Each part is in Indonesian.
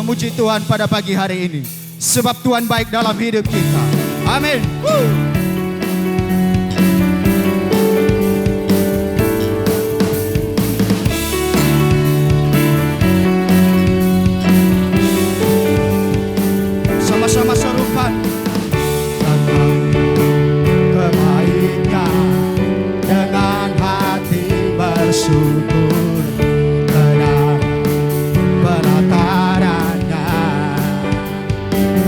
memuji Tuhan pada pagi hari ini. Sebab Tuhan baik dalam hidup kita. Amin. Sama-sama serukan. Kebaikan dengan hati bersyukur kepada penatarannya.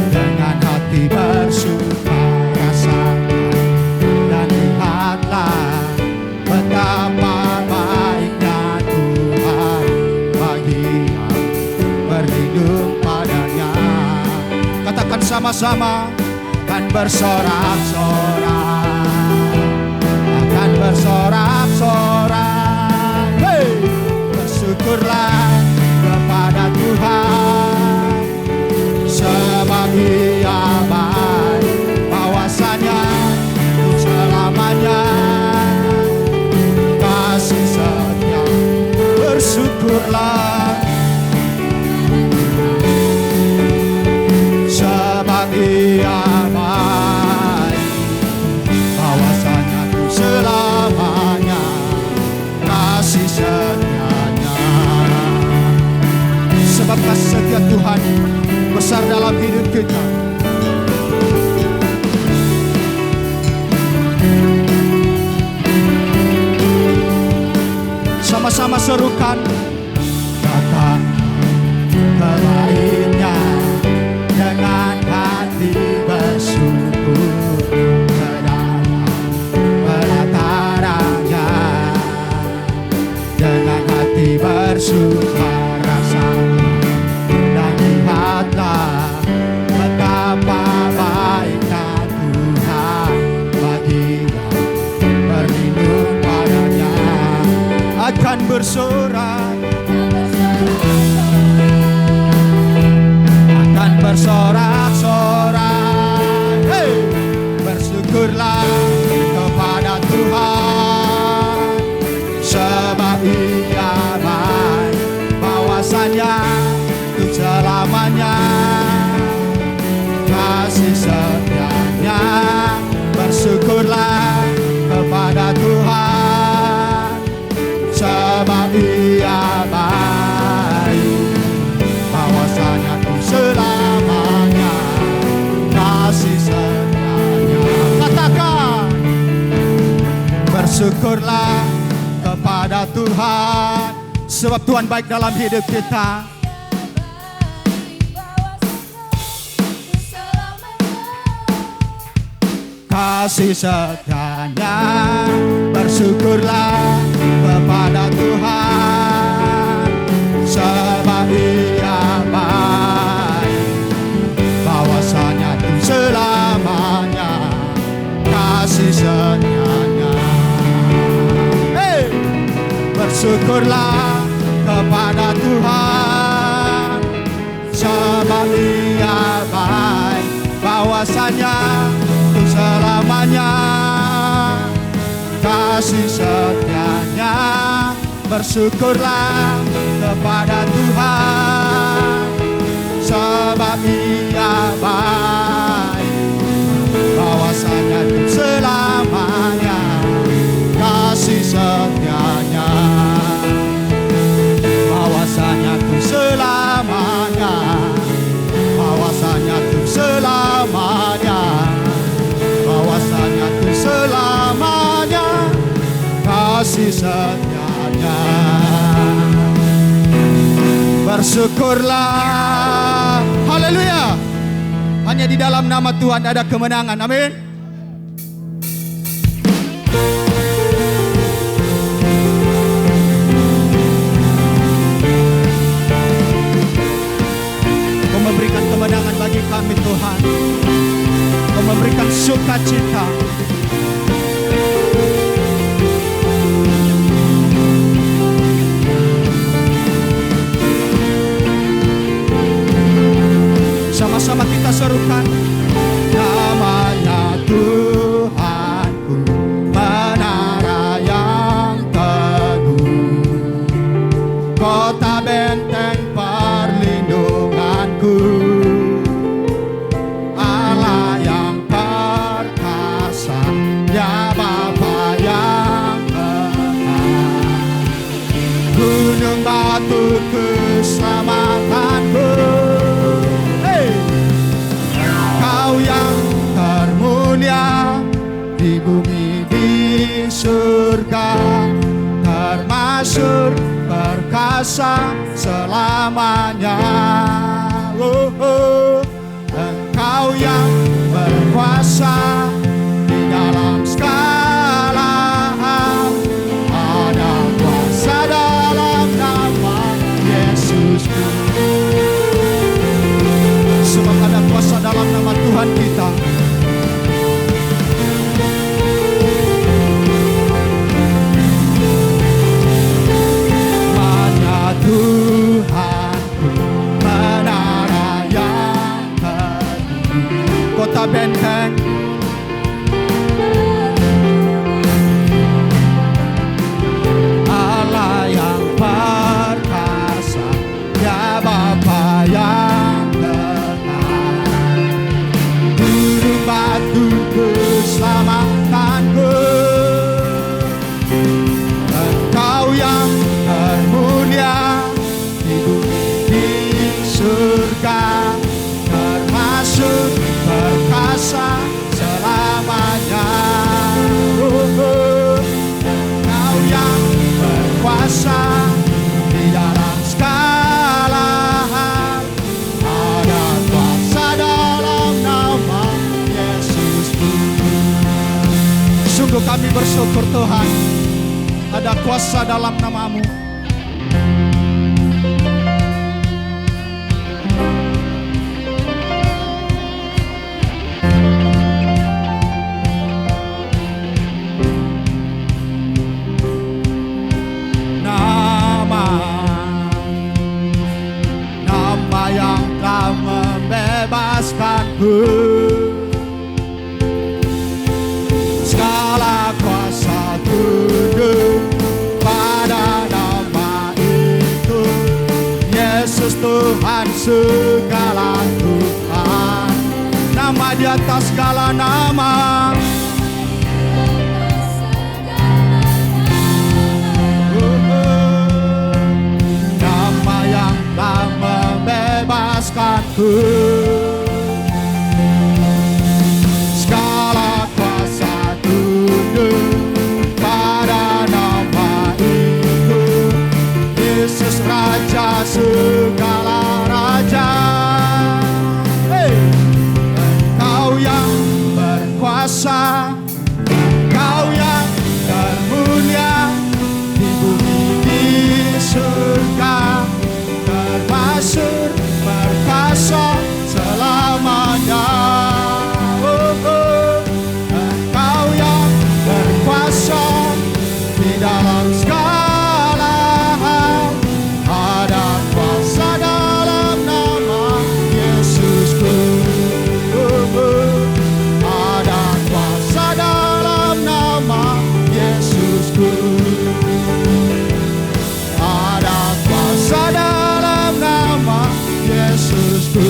Dengan hati bersuka rasakan dan lihatlah betapa baiknya Tuhan bagi yang berlindung padanya. Katakan sama-sama, akan bersorak-sorak, akan bersorak-sorak. Hey! Bersyukurlah kepada Tuhan, sebab Ia baik, bahwasanya untuk selamanya kasih setia. Bersyukurlah sebab Ia baik, bahwasanya untuk selamanya kasih setianya. Sebab kasih setia Tuhan besar dalam hidup kita. Sama-sama serukan. Datang kebaikannya dengan hati bersyukur kepada penatarannya. Dengan hati bersuka rasakan dan lihatlah betapa baiknya Tuhan bagi yang berlindung padanya. Akan bersorak, akan bersorak-sorak. Hey! Bersyukurlah kepada Tuhan, sebab Ia baik, bahwasanya untuk selamanya kasih setianya. Bersyukurlah kepada Tuhan, sebab Ia baik, bahwasanya untuk selamanya kasih setianya. Katakan, bersyukurlah kepada Tuhan, sebab Tuhan baik dalam hidup kita. Kasih setianya. Bersyukurlah kepada Tuhan, sebab Ia baik, bahwasanya untuk selamanya kasih setianya. Hey! Bersyukurlah kepada Tuhan, sebab Ia baik, bahwasanya untuk selamanya kasih setianya. Bersyukurlah kepada Tuhan, sebab Ia baik, bahwasanya untuk selamanya kasih setianya. Bahwasanya untuk selamanya, bahwasanya untuk selamanya, bahwasanya untuk selamanya kasih setianya. Bersyukurlah. Haleluya. Hanya di dalam nama Tuhan ada kemenangan. Amin. Kau memberikan kemenangan bagi kami Tuhan. Kau memberikan sukacita. Sama-sama kita serukan namanya batu keselamatanku. Hey! Kau yang termulia di bumi di surga, termasuk perkasa selamanya. Engkau yang berkuasa di dalam segala hal, ada kuasa dalam nama Yesusku. Sebab ada kuasa dalam nama Tuhan kita. Hanya Tuhanku menara yang tertinggi, kota benteng. Allah yang perkasa, ya Bapa yang tenang, juru batu keselamatanku. Engkau yang termulia di bumi di surga, termasuk perkasa selamanya. Engkau yang berkuasa di dalam segala hal, ada kuasa dalam nama Yesusku. Sungguh kami bersyukur Tuhan, ada kuasa dalam nama-Mu. Nama yang telah membebaskanku, segala kuasa tunduk pada nama itu. Yesus Tuhan segala Tuhan, nama di atas segala nama. Nama yang telah membebaskanku, segala kuasa tunduk pada nama itu. Yesus Raja segala raja. Hey! Engkau yang berkuasa, Engkau yang termulia di bumi di surga, termasuk perkasa selamanya. Engkau yang berkuasa di dalam segala hal, ada kuasa dalam nama Yesusku. Ada kuasa dalam nama Yesusku. Ada kuasa dalam nama Yesusku.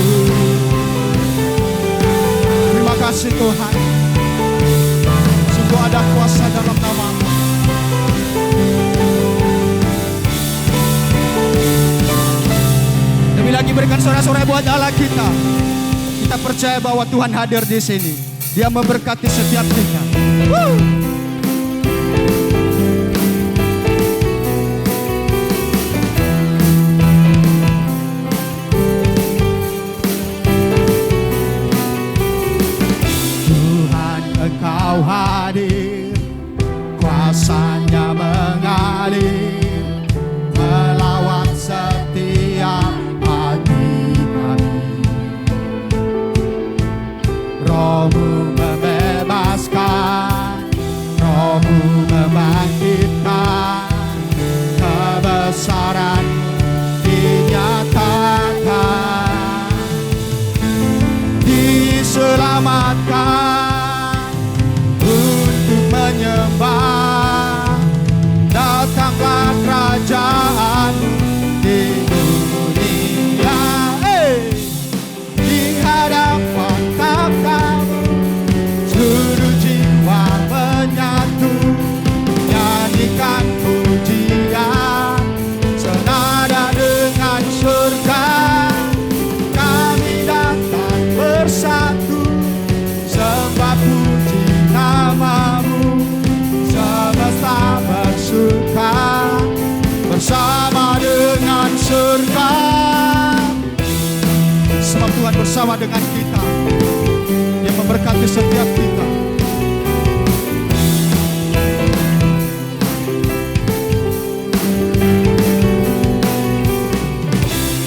Terima kasih Tuhan, sungguh ada kuasa dalam nama-Mu. Lebih lagi berikan sorak-sorai buat Allah kita. Kita percaya bahwa Tuhan hadir di sini. Dia memberkati setiap kita. Tuhan Engkau hadir, kuasanya mengalir melawat setiap hati kami. Roh-Mu membebaskan, Roh-Mu membangkitkan, kebesaran dinyatakan, diselamatkan untuk menyembah. Datanglah dengan kita. Dia memberkati setiap kita.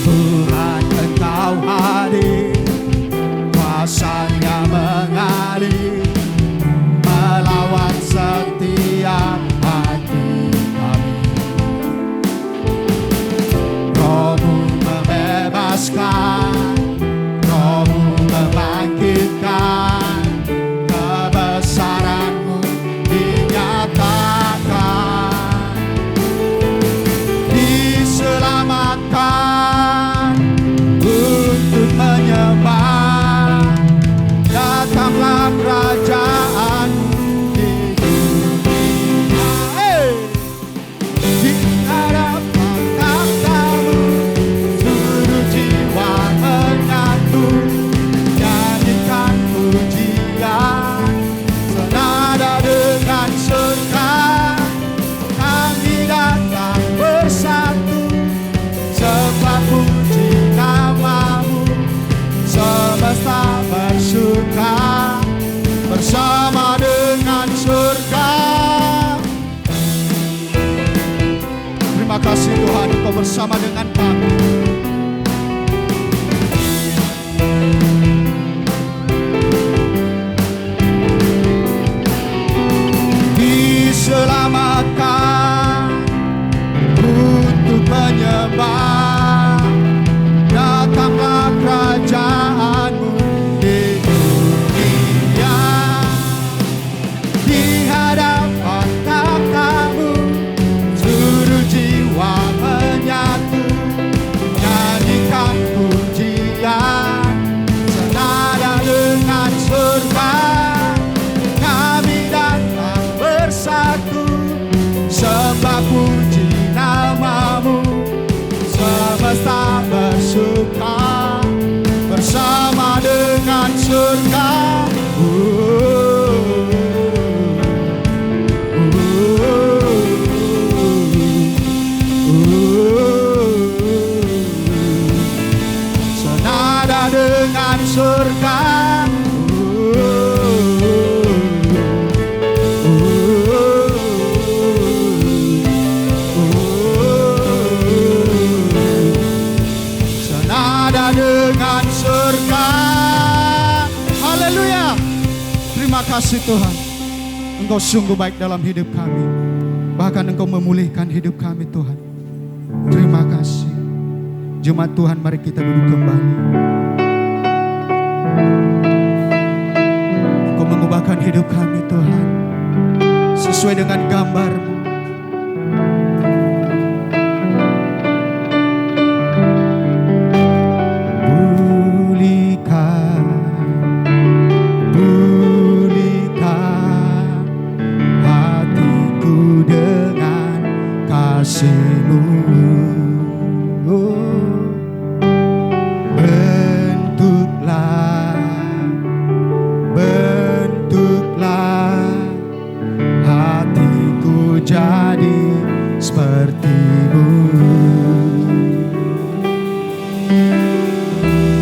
Tuhan, Engkau hadir, kuasa-Nya mengalir melawan setiap hati kami. Roh-Mu membebaskan, Roh-Mu membangkitkan, kebesaran-Mu dinyatakan, diselamatkan untuk menyembah. Datanglah kerajaan-Mu di dunia. Di hadapan takhta-Mu, seluruh jiwa menyatu, nyanyikan pujian senada dengan surga. Kami datang bersatu, sebab puji nama-Mu, semesta bersuka bersama dengan surga. Terima kasih Tuhan, Engkau bersama dengan kami. Diselamatkan untuk menyembah. Datanglah kerajaan-Mu di dunia. Di hadapan takhta-Mu, seluruh jiwa menyatu, nyanyikan pujian senada dengan surga. Kami datang bersatu, sebab puji nama-Mu, semesta bersuka bersama dengan surga. Senada dengan surga. Senada dengan surga. Haleluya. Terima kasih Tuhan, Engkau sungguh baik dalam hidup kami. Bahkan Engkau memulihkan hidup kami Tuhan. Terima kasih. Jemaat Tuhan, mari kita duduk kembali. Engkau mengubahkan hidup kami Tuhan, sesuai dengan gambar-Mu. Kasih-Mu, bentuklah hatiku jadi seperti-Mu.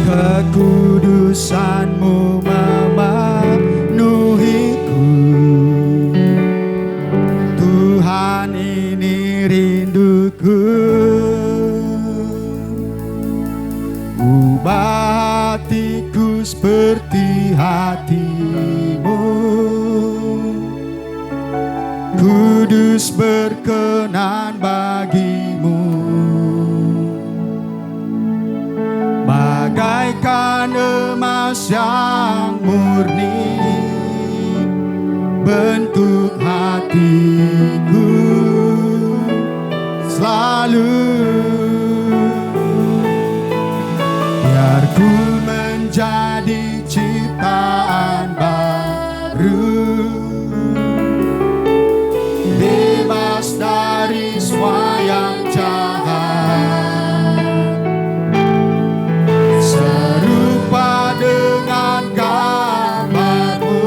Kekudusan-Mu memenuhiku. Tuhan, ini rinduku. Ubah hatiku seperti hati-Mu. Kudus berkenan bagi-Mu. Bagaikan emas yang murni, bentuk hatiku selalu. Biar ku menjadi ciptaan baru, bebas dari semua yang jahat, serupa dengan gambar-Mu,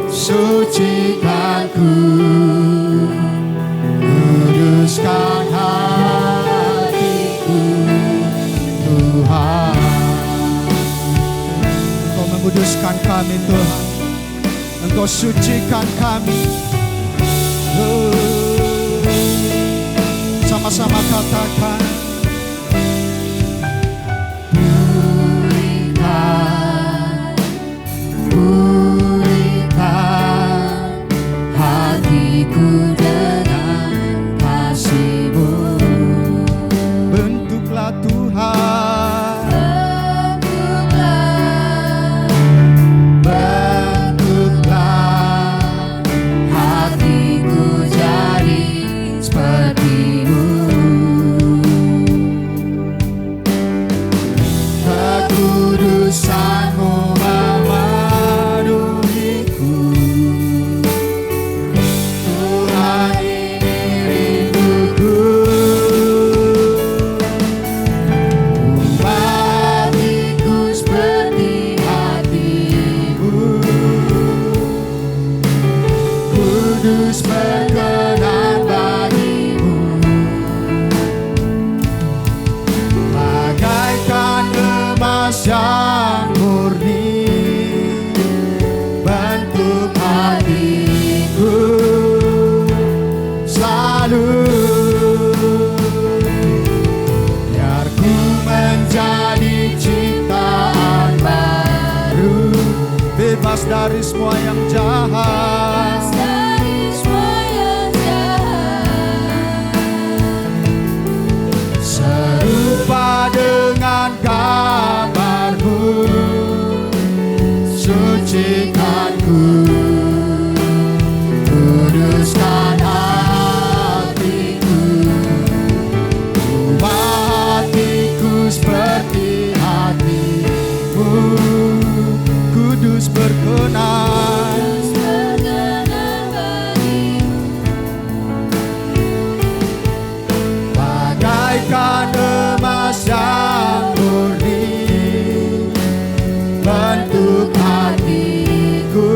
suci Engkau sucikan kami. Sama-sama katakan, pulihkan hatiku dengan kasih-Mu. bentuklah Tuhan, bentuklah hatiku jadi seperti-Mu. Kekudusan-Mu memenuhiku. Tuhan, ini rinduku. Ubah hatiku seperti hati-Mu. Kudus berkenan bagi-Mu. Bagaikan emas yang murni, bentuk hatiku selalu. Biar ku menjadi ciptaan baru, bebas dari semua yang jahat. Serupa dengan gambar-Mu, sucikan-Ku, kuduskan hatiku. Ubah hatiku seperti hati-Mu. Kudus berkenan, bagaikan emas yang murni, bentuk hatiku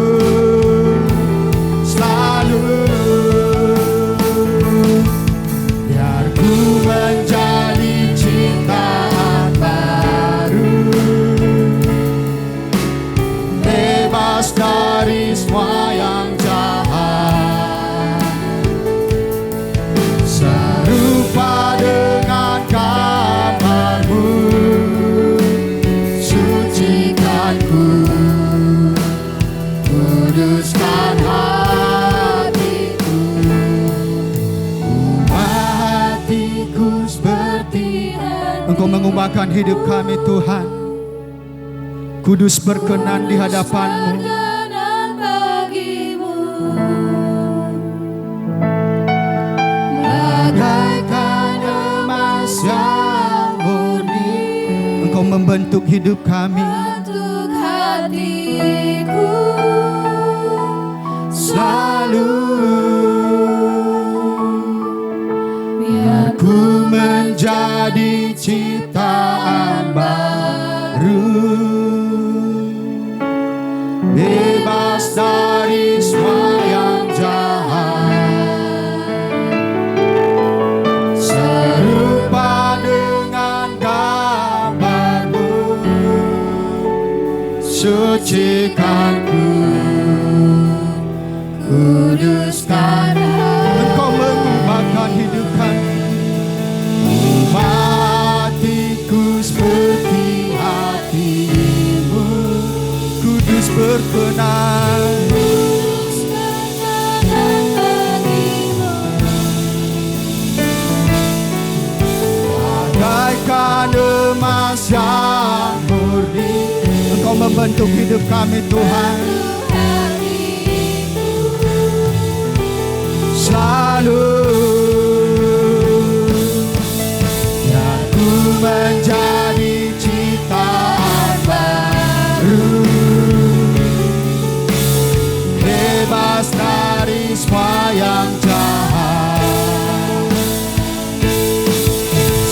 selalu. Biar ku menjadi ciptaan baru, bebas dari semua yang jahat. Serupa dengan gambar-Mu, sucikan-Ku, kuduskan hatiku. Ubah hatiku seperti Engkau mengubahkan hidup kami Tuhan. Kudus berkenan di hadapan-Mu. bagaikan emas yang murni, Engkau membentuk hidup kami. bentuk hatiku selalu. Biar ku menjadi ciptaan baru, bebas dari semua yang jahat. Serupa dengan gambar-Mu, sucikan-Ku, kuduskan Engkau mengubahkan hidup kami. hatiku seperti hati-Mu. Kudus berkenan, bagaikan emas yang murni, Engkau membentuk hidup kami Tuhan. selalu. Biar ku menjadi ciptaan baru, bebas dari semua yang jahat.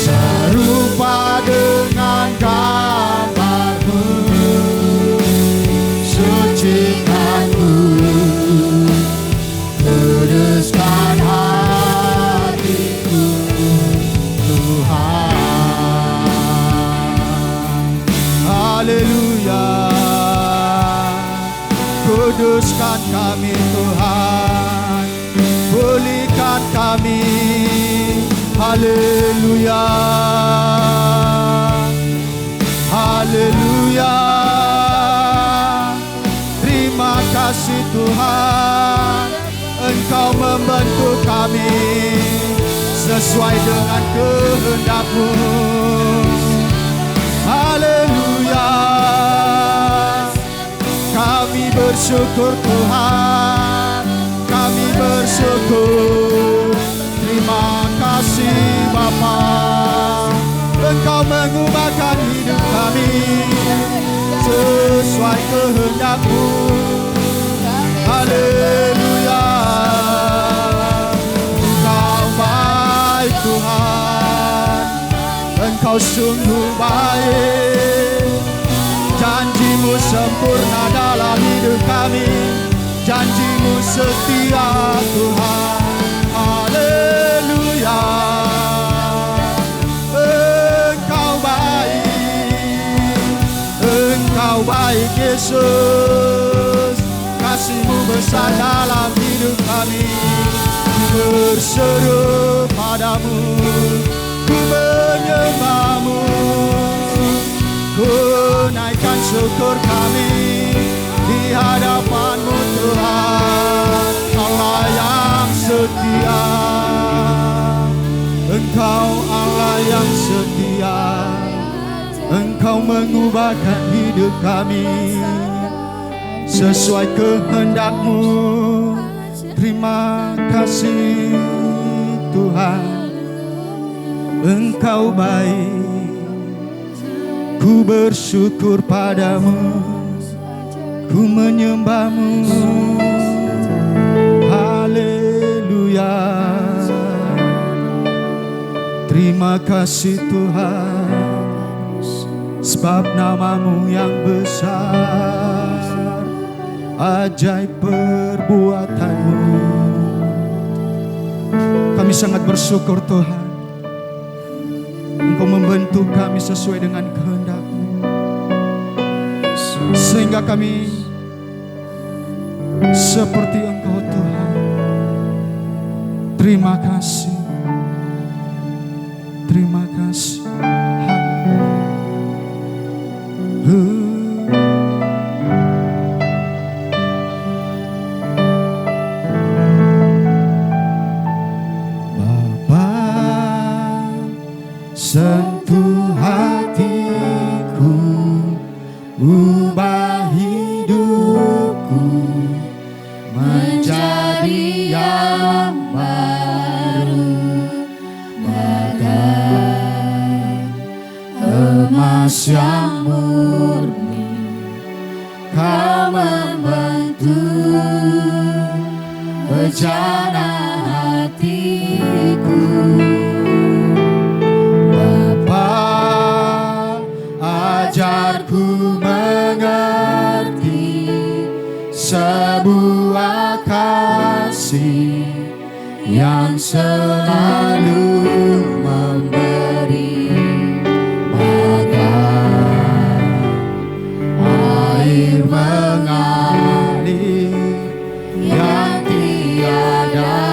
Serupa dengan gambar-Mu, sucikan-Ku, kuduskan hatiku Tuhan. Haleluya. Kuduskan kami Tuhan, pulihkan kami. Haleluya, haleluya. Terima kasih Tuhan, Engkau membentuk kami sesuai dengan kehendak-Mu. Haleluya. Kami bersyukur Tuhan, kami bersyukur. Terima kasih Bapa, Engkau mengubahkan hidup kami sesuai kehendak-Mu. Haleluya. Engkau baik Tuhan, Engkau sungguh baik. Janji-Mu sempurna dalam hidup kami, janji-Mu setia Tuhan. Haleluya. Engkau baik, Engkau baik Yesus. Kasih-Mu besar dalam hidup kami. Berseru padamu, ku menyembah-Mu, ku naikkan syukur kami di hadapan-Mu Tuhan, Allah yang setia. Engkau Allah yang setia, Engkau mengubahkan hidup kami sesuai kehendak-Mu. Terima kasih Tuhan, Engkau baik. Ku bersyukur padamu, ku menyembah-Mu. Haleluya. Terima kasih Tuhan, sebab nama-Mu yang besar, ajaib perbuatan-Mu. Kami sangat bersyukur Tuhan, Engkau membentuk kami sesuai dengan kehendak-Mu, sehingga kami seperti Engkau Tuhan. Terima kasih, terima kasih. Sentuh hatiku, ubah hidupku menjadi yang baru, bagai emas yang murni. Kau membentuk bejana hatiku. Ajarku mengerti sebuah kasih yang selalu memberi, bagai air mengalir yang tiada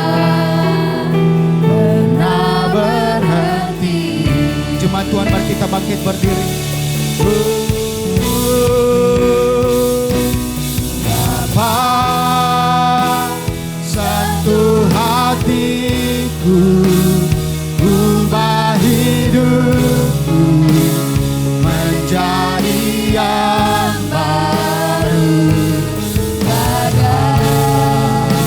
pernah berhenti. Jemaat Tuhan, mari kita bangkit berdiri. Bapa, sentuh hatiku, ubah hidupku menjadi yang baru, bagai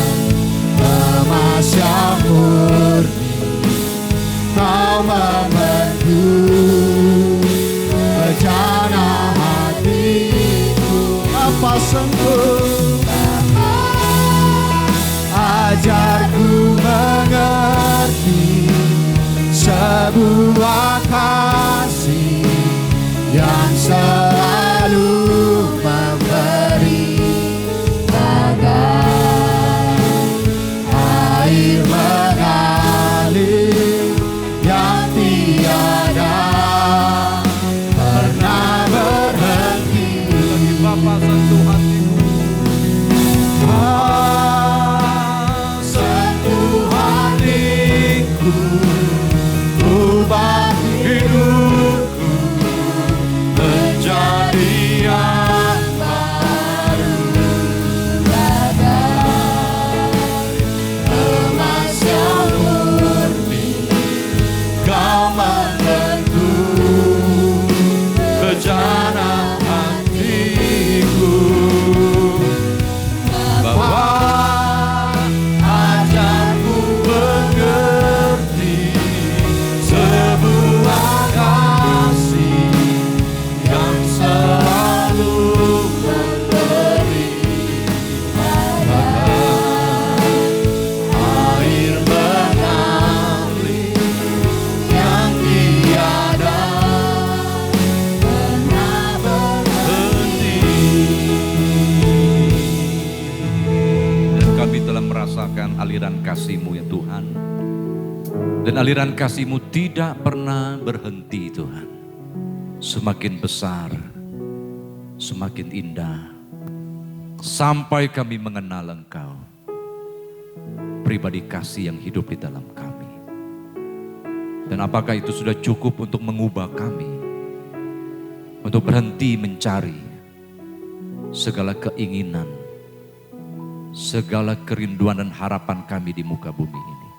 emas yang murni. Kau membentuk bejana hatiku. Apa sentuh, ajarku mengerti sebuah kasih yang selalu memberi, bagai air mengalir yang tiada pernah berhenti. Bapa, sentuh hatiku. merasakan aliran kasih-Mu ya Tuhan. Dan aliran kasih-Mu tidak pernah berhenti Tuhan. Semakin besar, semakin indah. Sampai kami mengenal Engkau. Pribadi kasih yang hidup di dalam kami. Dan apakah itu sudah cukup untuk mengubah kami? Untuk berhenti mencari segala keinginan, segala kerinduan dan harapan kami di muka bumi ini.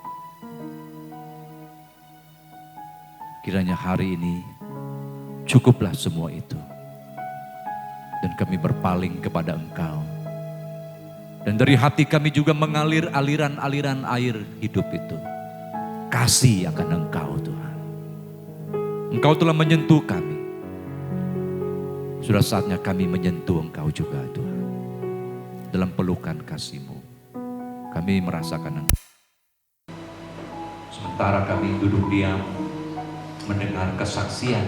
Kiranya hari ini cukuplah semua itu. Dan kami berpaling kepada Engkau. Dan dari hati kami juga mengalir aliran-aliran air hidup itu. Kasih akan Engkau Tuhan. Engkau telah menyentuh kami. Sudah saatnya kami menyentuh Engkau juga Tuhan. Dalam pelukan kasih-Mu. Kami merasakan Engkau. Sementara kami duduk diam. Mendengar kesaksian.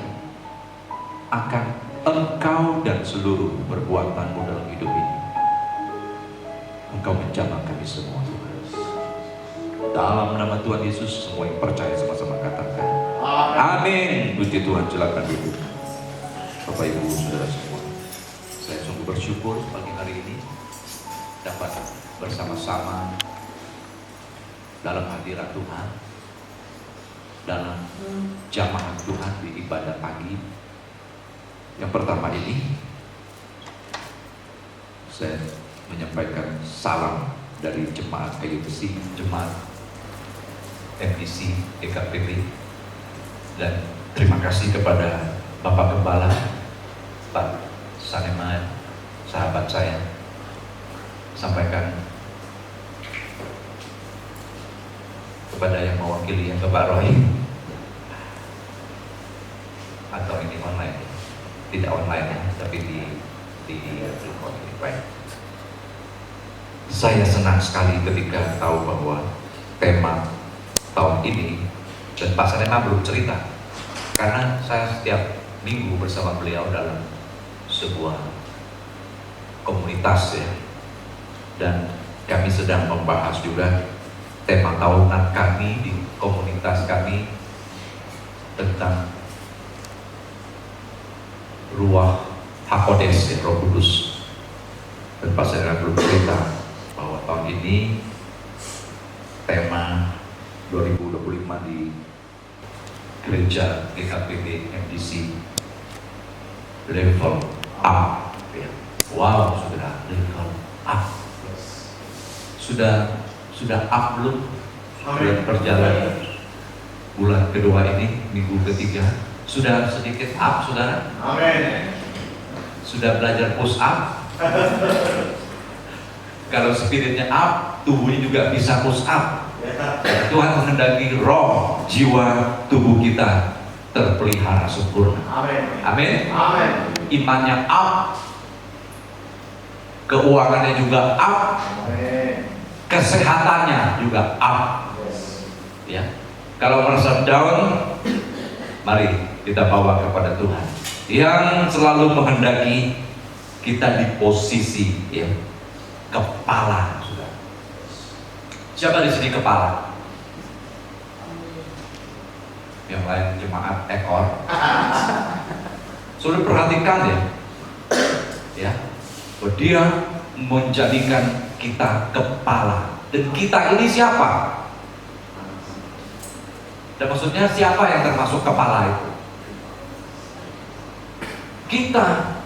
Akan Engkau dan seluruh perbuatan-Mu dalam hidup ini. Engkau menjamah kami semua Tuhan. Dalam nama Tuhan Yesus, semua yang percaya sama-sama katakan amin. Puji Tuhan, silakan duduk. Bapak Ibu Saudara semua, saya sungguh bersyukur pagi hari ini dapat bersama-sama dalam hadirat Tuhan, dalam jamaah Tuhan di ibadah pagi. Yang pertama ini saya menyampaikan salam dari jemaat kayu besi, jemaat MDC EKPP, dan terima kasih kepada Bapak Gembala, Pak Saneman, sahabat saya. Sampaikan kepada yang mewakili yang Bapak Roy, atau ini online, tidak online ya, tapi di recording. Baik. Saya senang sekali ketika tahu bahwa tema tahun ini, dan Pak Saneman belum cerita, karena saya setiap minggu bersama beliau dalam sebuah komunitas ya, dan kami sedang membahas juga tema tahunan kami di komunitas kami tentang Ruach HaKodesh, Roh Kudus. Dan Pak Saneman belum cerita bahwa tahun ini tema 2025 di gereja GKPB MDC level up. Wow, saudara, level up. Sudah up belum? Sudah berjalan bulan kedua ini, minggu ketiga. Sudah sedikit up, saudara? Amin. Sudah belajar push up? Kalau spiritnya up, tubuhnya juga bisa push up. Tuhan menghendaki roh, jiwa, tubuh kita terpelihara sempurna. Amin. Amin. Amin. Imannya up, keuangannya juga up, kesehatannya juga up. Ya. Kalau merasa down, mari kita bawa kepada Tuhan yang selalu menghendaki kita di posisi ya, kepala. Siapa di sini kepala? Yang lain jemaat ekor. Sudah perhatikan ya, bahwa Dia menjadikan kita kepala. Dan kita ini siapa? Dan maksudnya siapa yang termasuk kepala itu? Kita.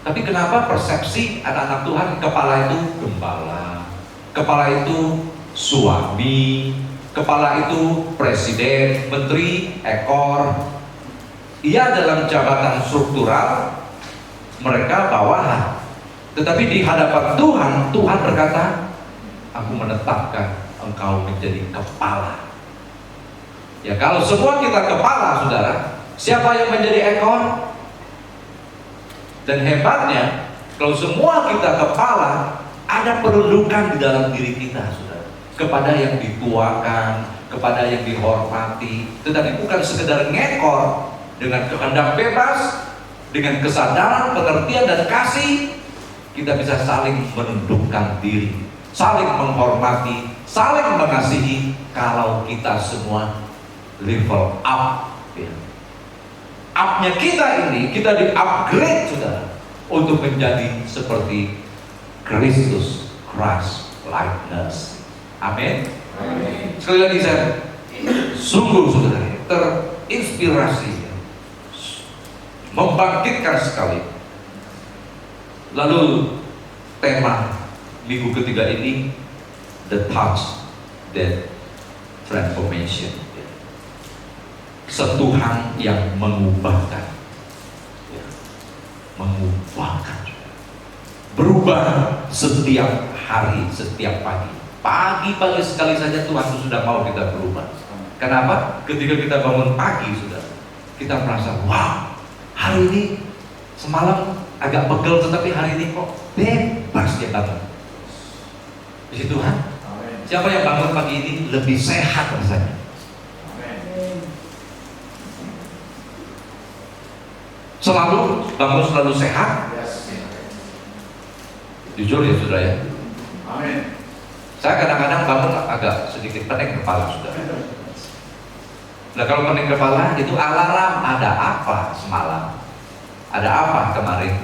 Tapi kenapa persepsi anak-anak Tuhan kepala itu gembala? Kepala itu suami, kepala itu presiden, menteri, ekor. Ia dalam jabatan struktural, mereka bawahan. Tetapi di hadapan Tuhan, Tuhan berkata, aku menetapkan engkau menjadi kepala. Ya kalau semua kita kepala, saudara, siapa yang menjadi ekor? Dan hebatnya, kalau semua kita kepala, ada perundukan di dalam diri kita, saudara, kepada yang dituakan, kepada yang dihormati, tetapi bukan sekedar ngekor. Dengan kehendak bebas, dengan kesadaran, pengertian dan kasih, kita bisa saling menundukkan diri saling menghormati, saling mengasihi kalau kita semua level up. Ya. Up-nya kita ini, kita di-upgrade saudara, untuk menjadi seperti Kristus, Christ likeness. Amin. Sekali lagi saya sungguh saudara terinspirasi, membangkitkan sekali. Lalu tema minggu ketiga ini, the touch that transformation, sentuhan yang mengubahkan, berubah setiap hari, setiap pagi. Pagi-pagi sekali saja Tuhan sudah mau kita berubah. Kenapa? Ketika kita bangun pagi sudah, kita merasa, wow, hari ini semalam agak pegel, tetapi hari ini kok bebas dia bangun. Puji Tuhan. Siapa yang bangun pagi ini lebih sehat rasanya? Selalu bangun selalu sehat. Jujur ya saudara ya. Amin. Saya kadang-kadang bangun agak sedikit pening kepala saudara. Nah kalau pening kepala itu alarm, ada apa semalam? Ada apa kemarin?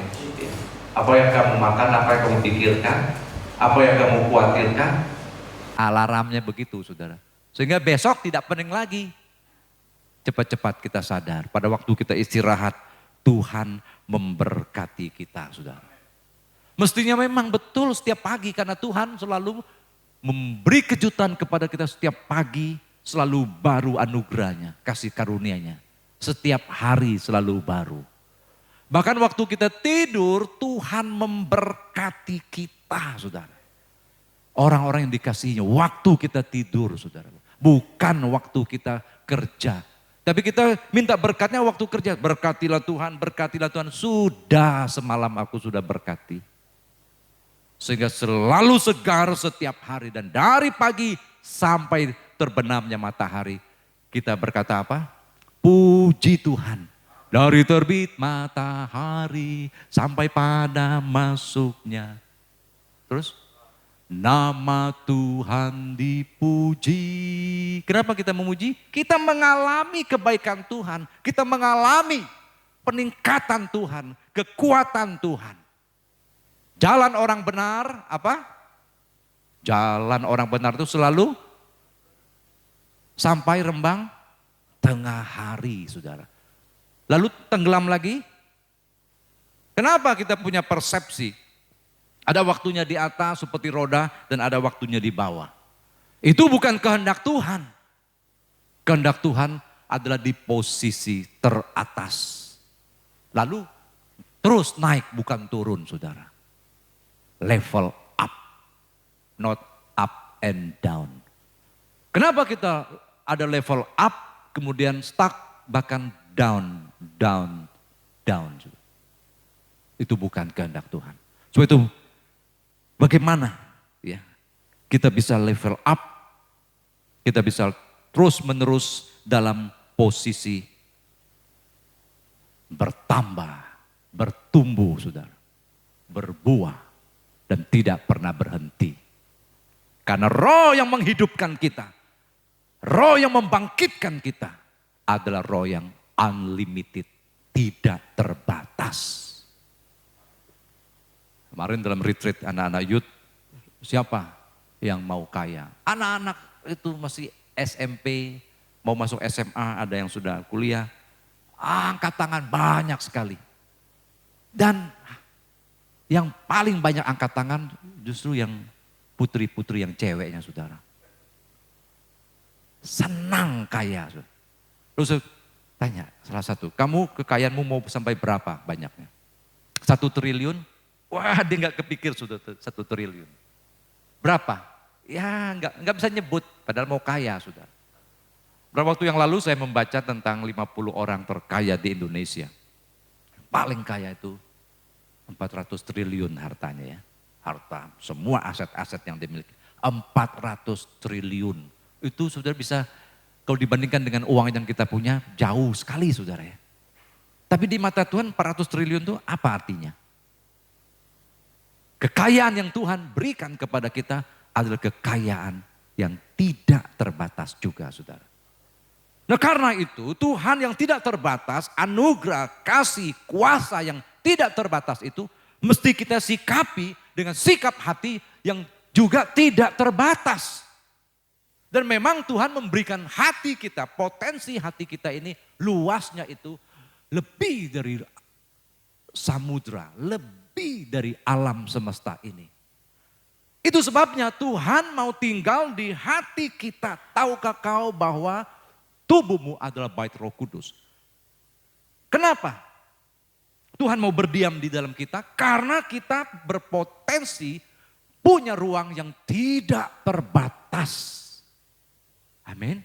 Apa yang kamu makan? Apa yang kamu pikirkan? Apa yang kamu khawatirkan? Alarmnya begitu saudara. Sehingga besok tidak pening lagi. Cepat-cepat kita sadar. Pada waktu kita istirahat, Tuhan memberkati kita saudara. Mestinya memang betul setiap pagi, karena Tuhan selalu memberi kejutan kepada kita setiap pagi, selalu baru anugerahnya, kasih karunia-Nya. Setiap hari selalu baru. Bahkan waktu kita tidur, Tuhan memberkati kita saudara. Orang-orang yang dikasihinya waktu kita tidur saudara. Bukan waktu kita kerja. Tapi kita minta berkatnya waktu kerja. Berkatilah Tuhan. Sudah semalam aku sudah berkati. Sehingga selalu segar setiap hari. Dan dari pagi sampai terbenamnya matahari. Kita berkata apa? Puji Tuhan. Dari terbit matahari sampai pada masuknya. Terus? Nama Tuhan dipuji. Kenapa kita memuji? Kita mengalami kebaikan Tuhan. Kita mengalami peningkatan Tuhan, kekuatan Tuhan. Jalan orang benar apa? Jalan orang benar itu selalu sampai rembang tengah hari, saudara. Lalu tenggelam lagi. Kenapa kita punya persepsi? Ada waktunya di atas seperti roda dan ada waktunya di bawah. Itu bukan kehendak Tuhan. Kehendak Tuhan adalah di posisi teratas. Lalu terus naik bukan turun saudara. Level up, not up and down. Kenapa kita ada level up kemudian stuck bahkan down. Itu bukan kehendak Tuhan. Sebab itu bagaimana ya kita bisa level up, kita bisa terus menerus dalam posisi bertambah, bertumbuh saudara, berbuah dan tidak pernah berhenti. Karena roh yang menghidupkan kita, roh yang membangkitkan kita adalah roh yang unlimited, tidak terbatas. Kemarin dalam retreat anak-anak youth, siapa yang mau kaya? Anak-anak itu masih SMP, mau masuk SMA, ada yang sudah kuliah. Angkat tangan banyak sekali. Dan yang paling banyak angkat tangan justru yang putri-putri yang ceweknya saudara. Senang kaya. Terus saya tanya salah satu, kamu kekayaanmu mau sampai berapa banyaknya? 1 triliun? Wah dia gak kepikir sudah 1 triliun. Berapa? Ya gak bisa nyebut padahal mau kaya sudah. Beberapa waktu yang lalu saya membaca tentang 50 orang terkaya di Indonesia. Paling kaya itu 400 triliun hartanya ya. Harta, semua aset-aset yang dimiliki. 400 triliun. Itu saudara bisa kalau dibandingkan dengan uang yang kita punya jauh sekali saudara ya. Tapi di mata Tuhan 400 triliun itu apa artinya? Kekayaan yang Tuhan berikan kepada kita adalah kekayaan yang tidak terbatas juga, saudara. Nah karena itu Tuhan yang tidak terbatas, anugerah, kasih, kuasa yang tidak terbatas itu mesti kita sikapi dengan sikap hati yang juga tidak terbatas. Dan memang Tuhan memberikan hati kita, potensi hati kita ini luasnya itu lebih dari samudra, lebih dari alam semesta ini. Itu sebabnya Tuhan mau tinggal di hati kita. Tahukah kau bahwa tubuhmu adalah bait Roh Kudus? Kenapa? Tuhan mau berdiam di dalam kita karena kita berpotensi punya ruang yang tidak terbatas. Amin.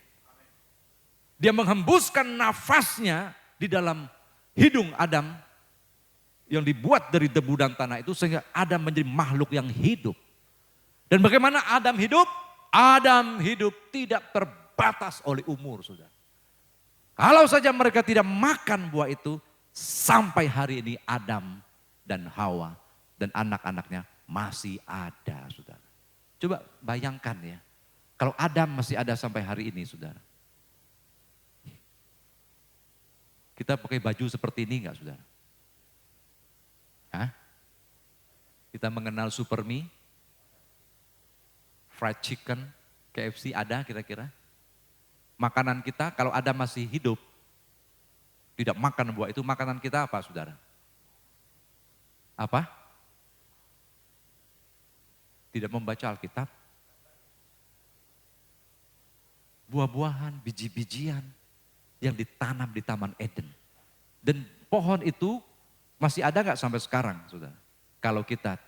Dia menghembuskan nafasnya di dalam hidung Adam yang dibuat dari debu dan tanah itu sehingga Adam menjadi makhluk yang hidup. Dan bagaimana Adam hidup? Adam hidup tidak terbatas oleh umur, saudara. Kalau saja mereka tidak makan buah itu, sampai hari ini Adam dan Hawa dan anak-anaknya masih ada, saudara. Coba bayangkan ya, kalau Adam masih ada sampai hari ini, saudara. Kita pakai baju seperti ini enggak, saudara? Hah? Kita mengenal Supermi, fried chicken, KFC ada kira-kira? Makanan kita kalau Adam masih hidup, tidak makan buah itu, makanan kita apa, saudara? Apa? Tidak membaca Alkitab. Buah-buahan, biji-bijian yang ditanam di Taman Eden. Dan pohon itu masih ada gak sampai sekarang, saudara? Kalau kita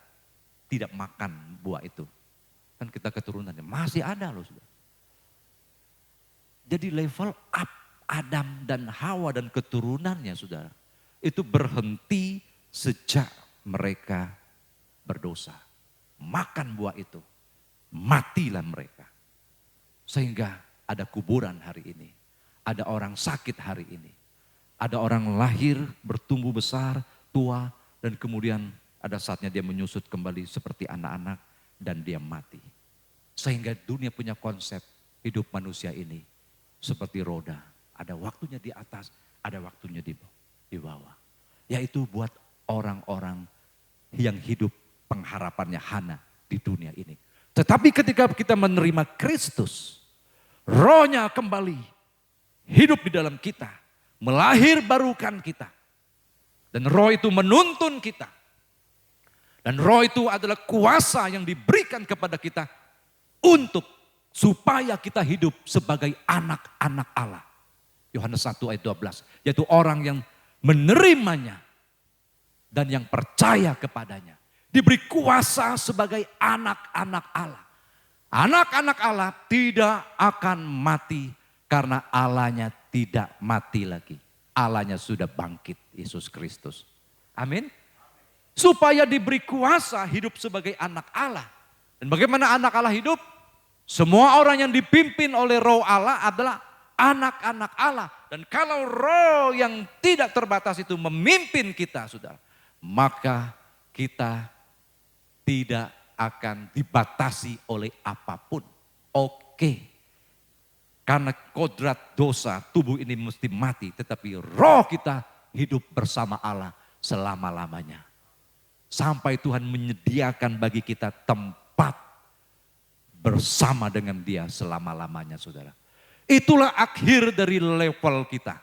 tidak makan buah itu. Kan kita keturunannya masih ada loh, saudara. Jadi level up Adam dan Hawa dan keturunannya, saudara, itu berhenti sejak mereka berdosa. Makan buah itu, matilah mereka. Sehingga ada kuburan hari ini, ada orang sakit hari ini, ada orang lahir, bertumbuh besar, tua, dan kemudian ada saatnya dia menyusut kembali seperti anak-anak dan dia mati. Sehingga dunia punya konsep hidup manusia ini seperti roda. Ada waktunya di atas, ada waktunya di bawah. Yaitu buat orang-orang yang hidup pengharapannya hana di dunia ini. Tetapi ketika kita menerima Kristus, Rohnya kembali hidup di dalam kita, melahirbarukan kita. Dan Roh itu menuntun kita. Dan Roh itu adalah kuasa yang diberikan kepada kita untuk supaya kita hidup sebagai anak-anak Allah. Yohanes 1 ayat 12. Yaitu orang yang menerimanya dan yang percaya kepadanya. Diberi kuasa sebagai anak-anak Allah. Anak-anak Allah tidak akan mati karena Allahnya tidak mati lagi. Allahnya sudah bangkit, Yesus Kristus. Amin. Supaya diberi kuasa hidup sebagai anak Allah. Dan bagaimana anak Allah hidup? Semua orang yang dipimpin oleh Roh Allah adalah anak-anak Allah. Dan kalau Roh yang tidak terbatas itu memimpin kita, saudara, maka kita tidak akan dibatasi oleh apapun. Oke. Karena kodrat dosa tubuh ini mesti mati. Tetapi roh kita hidup bersama Allah selama-lamanya. Sampai Tuhan menyediakan bagi kita tempat bersama dengan Dia selama-lamanya, saudara. Itulah akhir dari level kita.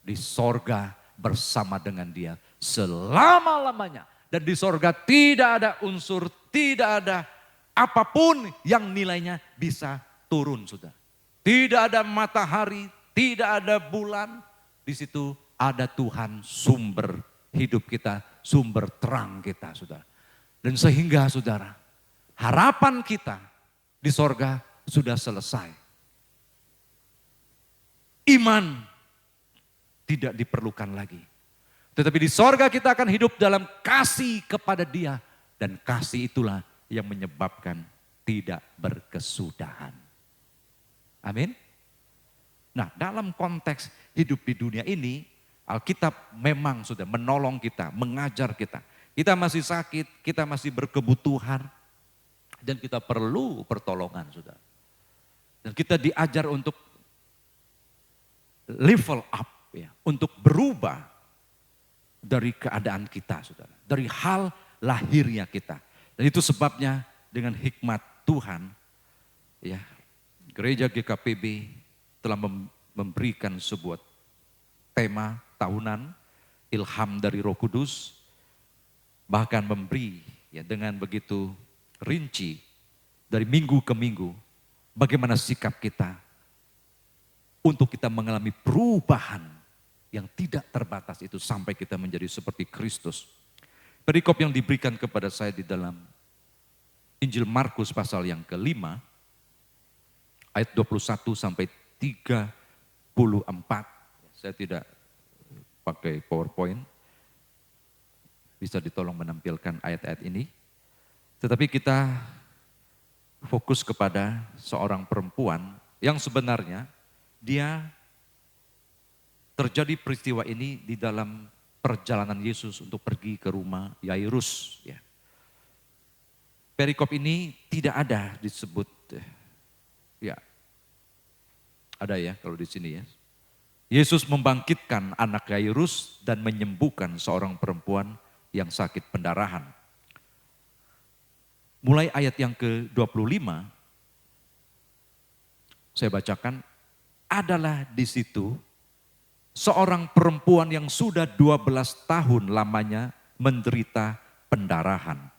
Di sorga bersama dengan Dia selama-lamanya. Dan di sorga tidak ada unsur, tidak ada apapun yang nilainya bisa turun, saudara. Tidak ada matahari, tidak ada bulan. Di situ ada Tuhan sumber hidup kita, sumber terang kita, saudara. Dan sehingga, saudara, harapan kita di sorga sudah selesai. Iman tidak diperlukan lagi. Tetapi di sorga kita akan hidup dalam kasih kepada Dia. Dan kasih itulah yang menyebabkan tidak berkesudahan. Amin. Nah, dalam konteks hidup di dunia ini, Alkitab memang sudah menolong kita, mengajar kita. Kita masih sakit, kita masih berkebutuhan. Dan kita perlu pertolongan, saudara. Dan kita diajar untuk level up, ya, untuk berubah dari keadaan kita, saudara. Dari hal lahirnya kita. Dan itu sebabnya dengan hikmat Tuhan, ya, Gereja GKPB telah memberikan sebuah tema tahunan, ilham dari Roh Kudus, bahkan memberi, ya, dengan begitu rinci dari minggu ke minggu, bagaimana sikap kita untuk kita mengalami perubahan yang tidak terbatas itu sampai kita menjadi seperti Kristus. Perikop yang diberikan kepada saya di dalam Injil Markus pasal yang ke-5, ayat 21 sampai 34. Saya tidak pakai PowerPoint, bisa ditolong menampilkan ayat-ayat ini. Tetapi kita fokus kepada seorang perempuan yang sebenarnya dia terjadi peristiwa ini di dalam perjalanan Yesus untuk pergi ke rumah Yairus. Ya. Perikop ini tidak ada disebut, ya ada ya kalau di sini ya. Yesus membangkitkan anak Yairus dan menyembuhkan seorang perempuan yang sakit pendarahan. Mulai ayat yang ke-25, saya bacakan, adalah di situ seorang perempuan yang sudah 12 tahun lamanya menderita pendarahan.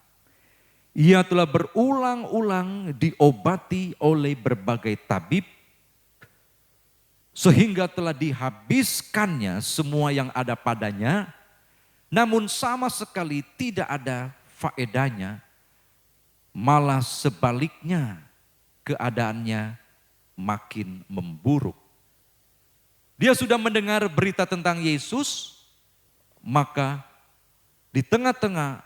Ia telah berulang-ulang diobati oleh berbagai tabib, sehingga telah dihabiskannya semua yang ada padanya, namun sama sekali tidak ada faedahnya, malah sebaliknya keadaannya makin memburuk. Dia sudah mendengar berita tentang Yesus, maka di tengah-tengah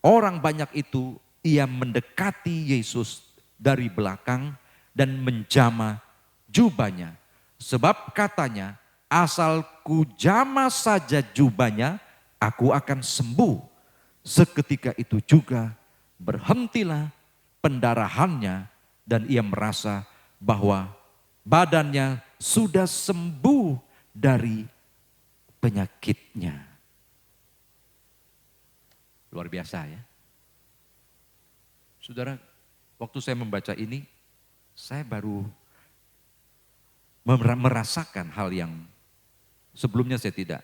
orang banyak itu ia mendekati Yesus dari belakang dan menjamah jubahnya. Sebab katanya, asal ku jamah saja jubahnya, aku akan sembuh. Seketika itu juga berhentilah pendarahannya dan ia merasa bahwa badannya sudah sembuh dari penyakitnya. Luar biasa ya. Saudara, waktu saya membaca ini, saya baru merasakan hal yang sebelumnya saya tidak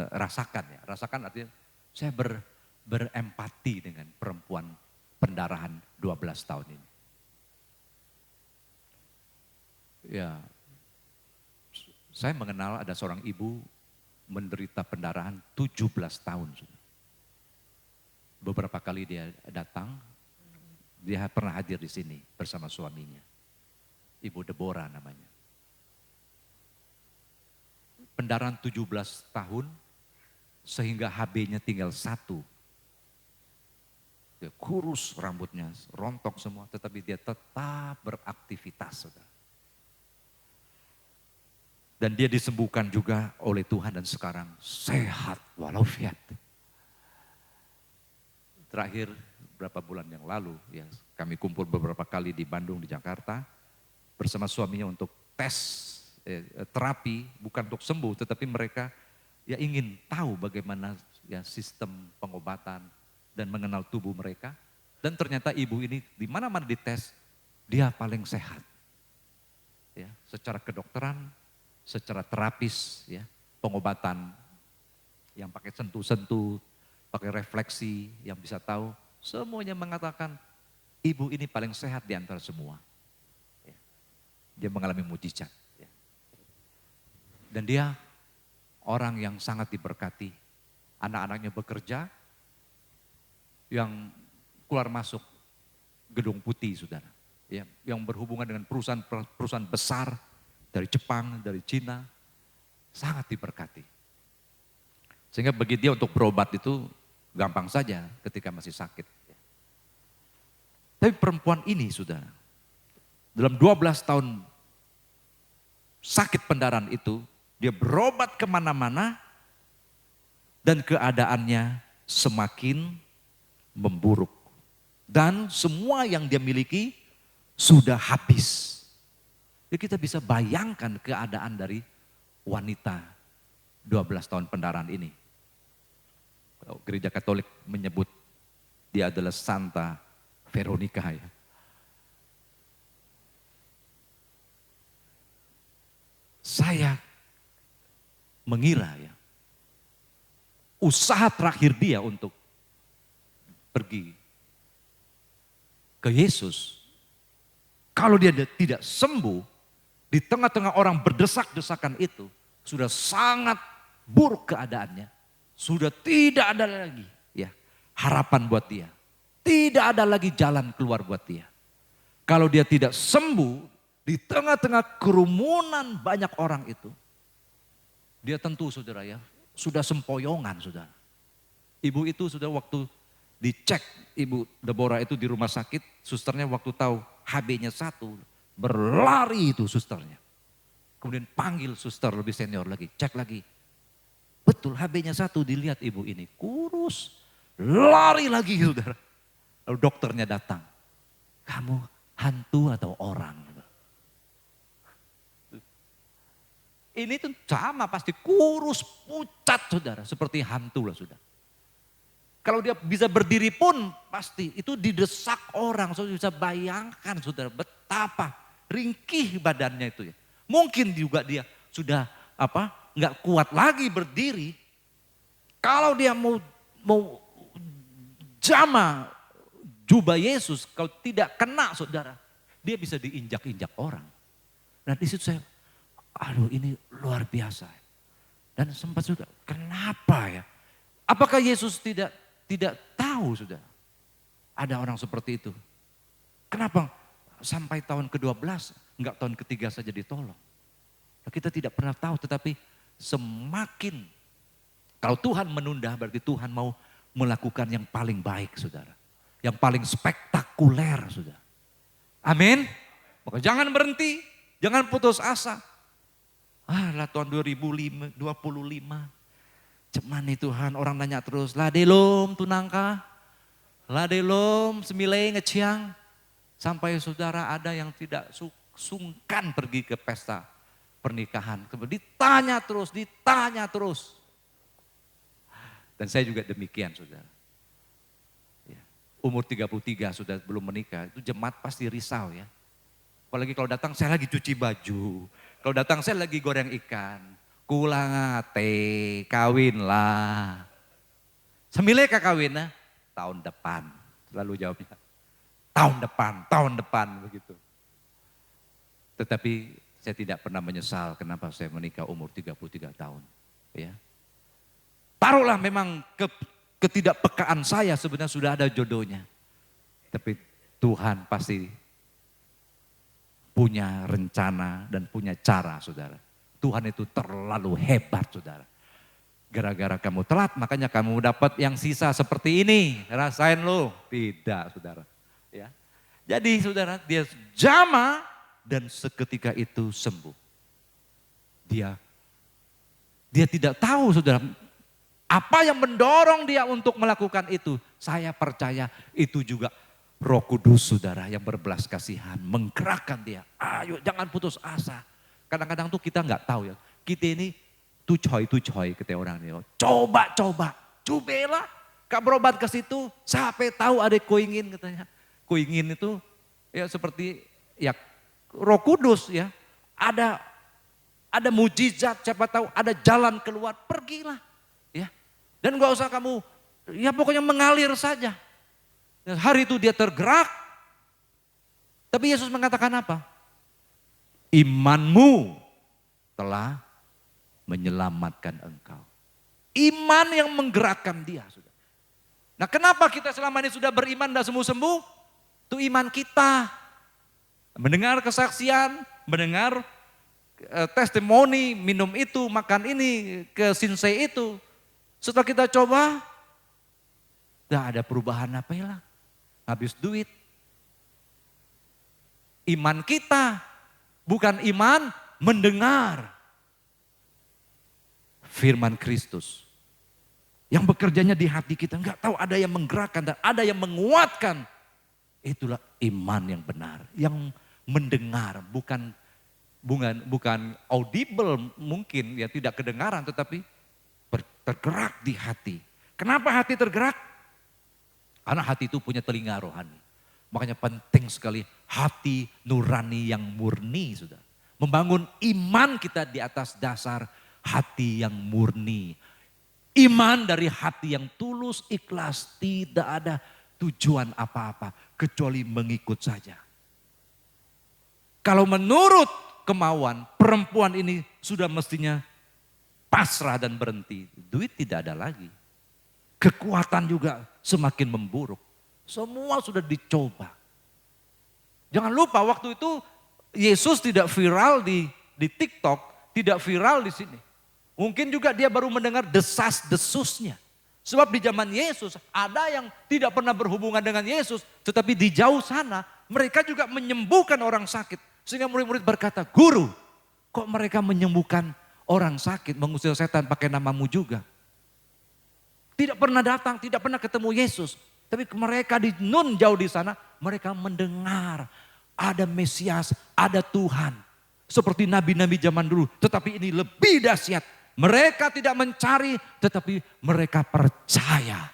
rasakan ya. Rasakan artinya saya berempati dengan perempuan pendarahan 12 tahun ini. Ya, saya mengenal ada seorang ibu menderita pendarahan 17 tahun. Beberapa kali dia datang, dia pernah hadir di sini bersama suaminya. Ibu Deborah namanya. Pendarahan 17 tahun sehingga HB-nya tinggal 1. Dia kurus rambutnya, rontok semua, tetapi dia tetap beraktivitas. Saudara. Dan dia disembuhkan juga oleh Tuhan dan sekarang sehat walafiat. Terakhir beberapa bulan yang lalu ya, kami kumpul beberapa kali di Bandung, di Jakarta bersama suaminya untuk tes terapi, bukan untuk sembuh, tetapi mereka ya ingin tahu bagaimana ya sistem pengobatan dan mengenal tubuh mereka. Dan ternyata ibu ini di mana-mana dites, dia paling sehat. Ya, secara kedokteran, secara terapis, ya, pengobatan yang pakai sentuh-sentuh, pakai refleksi, yang bisa tahu, semuanya mengatakan ibu ini paling sehat di antara semua. Ya. Dia mengalami mujizat. Ya. Dan dia orang yang sangat diberkati, anak-anaknya bekerja, yang keluar masuk gedung putih, saudara. Ya, yang berhubungan dengan perusahaan besar dari Jepang, dari Cina, sangat diberkati. Sehingga bagi dia untuk berobat itu gampang saja ketika masih sakit. Tapi perempuan ini, saudara, dalam 12 tahun sakit pendarahan itu, dia berobat kemana-mana dan keadaannya semakin memburuk. Dan semua yang dia miliki sudah habis. Jadi kita bisa bayangkan keadaan dari wanita 12 tahun pendarahan ini. Gereja Katolik menyebut dia adalah Santa Veronica ya. Saya mengira ya, usaha terakhir dia untuk pergi ke Yesus, kalau dia tidak sembuh, di tengah-tengah orang berdesak-desakan itu, sudah sangat buruk keadaannya, sudah tidak ada lagi ya harapan buat dia, tidak ada lagi jalan keluar buat dia. Kalau dia tidak sembuh, di tengah-tengah kerumunan banyak orang itu, dia tentu saudara ya, sudah sempoyongan saudara. Ibu itu sudah waktu dicek, Ibu Deborah itu di rumah sakit, susternya waktu tahu HB-nya 1, berlari itu susternya. Kemudian panggil suster lebih senior lagi, cek lagi. Betul HB-nya 1, dilihat ibu ini kurus, lari lagi saudara. Lalu dokternya datang, kamu hantu atau orang? Ini tuh sama pasti kurus, pucat saudara, seperti hantu lah sudah. Kalau dia bisa berdiri pun pasti itu didesak orang, saudara bisa bayangkan saudara betapa ringkih badannya itu ya. Mungkin juga dia sudah nggak kuat lagi berdiri. Kalau dia mau jama jubah Yesus, kalau tidak kena saudara, dia bisa diinjak-injak orang. Nah di situ saya, aduh ini luar biasa. Dan sempat juga, kenapa ya? Apakah Yesus tidak tahu sudah ada orang seperti itu? Kenapa sampai tahun ke-12, enggak tahun ke-3 saja ditolong? Nah, kita tidak pernah tahu, tetapi semakin kalau Tuhan menunda berarti Tuhan mau melakukan yang paling baik saudara. Yang paling spektakuler saudara. Amin. Maka jangan berhenti, jangan putus asa. Lah tahun 2025, cuman nih Tuhan, orang nanya terus, ladelom tunangka, ladelom semilai ngeciang. Sampai saudara ada yang tidak sungkan pergi ke pesta pernikahan. Ditanya terus. Dan saya juga demikian saudara. Ya. Umur 33 sudah belum menikah, itu jemaat pasti risau ya. Apalagi kalau datang saya lagi cuci baju. Kalau datang saya lagi goreng ikan. Kulangate, kawin lah. Semile kawin nah? Tahun depan. Lalu jawabnya. Tahun depan begitu. Tetapi saya tidak pernah menyesal kenapa saya menikah umur 33 tahun. Ya. Taruhlah memang ketidakpekaan saya sebenarnya sudah ada jodohnya. Tapi Tuhan pasti punya rencana dan punya cara saudara. Tuhan itu terlalu hebat saudara. Gara-gara kamu telat makanya kamu dapat yang sisa seperti ini. Rasain lo. Tidak saudara. Ya. Jadi saudara dia jama dan seketika itu sembuh. Dia tidak tahu saudara. Apa yang mendorong dia untuk melakukan itu. Saya percaya itu juga Roh Kudus saudara yang berbelas kasihan menggerakkan dia. Ayo jangan putus asa. Kadang-kadang tuh kita nggak tahu ya. Kita ini tucoy kata orang ini. Cobalah. Kak berobat ke situ. Sampai tahu ada koingin katanya. Koingin itu ya seperti ya Roh Kudus ya. Ada mujizat, siapa tahu ada jalan keluar, pergilah. Ya. Dan gak usah kamu ya pokoknya mengalir saja. Hari itu dia tergerak. Tapi Yesus mengatakan apa? Imanmu telah menyelamatkan engkau. Iman yang menggerakkan dia. Nah kenapa kita selama ini sudah beriman dan sembuh-sembuh? Itu iman kita. Mendengar kesaksian, mendengar testimoni, minum itu, makan ini, ke sinsei itu. Setelah kita coba, tidak ada perubahan apa ya lah. Habis duit. Iman kita bukan iman mendengar firman Kristus. Yang bekerjanya di hati kita. Enggak tahu ada yang menggerakkan dan ada yang menguatkan. Itulah iman yang benar, yang mendengar, bukan audible mungkin, ya tidak kedengaran, tetapi tergerak di hati. Kenapa hati tergerak? Karena hati itu punya telinga rohani. Makanya penting sekali hati nurani yang murni, sudah. Membangun iman kita di atas dasar hati yang murni. Iman dari hati yang tulus, ikhlas, tidak ada tujuan apa-apa kecuali mengikut saja. Kalau menurut kemauan perempuan ini sudah mestinya pasrah dan berhenti. Duit tidak ada lagi. Kekuatan juga semakin memburuk. Semua sudah dicoba. Jangan lupa waktu itu Yesus tidak viral di TikTok, tidak viral di sini. Mungkin juga dia baru mendengar desas-desusnya. Sebab di zaman Yesus ada yang tidak pernah berhubungan dengan Yesus, tetapi di jauh sana mereka juga menyembuhkan orang sakit. Sehingga murid-murid berkata, "Guru, kok mereka menyembuhkan orang sakit, mengusir setan pakai namamu juga?" Tidak pernah datang, tidak pernah ketemu Yesus. Tapi mereka di Nun jauh di sana, mereka mendengar ada Mesias, ada Tuhan. Seperti nabi-nabi zaman dulu, tetapi ini lebih dahsyat. Mereka tidak mencari, tetapi mereka percaya.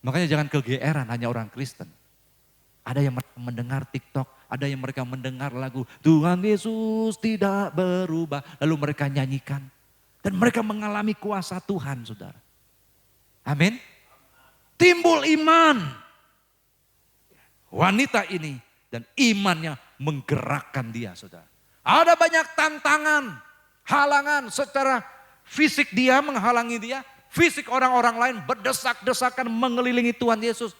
Makanya jangan kegeeran hanya orang Kristen. Ada yang mereka mendengar TikTok, ada yang mereka mendengar lagu Tuhan Yesus tidak berubah. Lalu mereka nyanyikan. Dan mereka mengalami kuasa Tuhan, saudara. Amin. Timbul iman. Wanita ini dan imannya menggerakkan dia, saudara. Ada banyak tantangan, halangan secara fisik dia menghalangi dia. Fisik orang-orang lain berdesak-desakan mengelilingi Tuhan Yesus.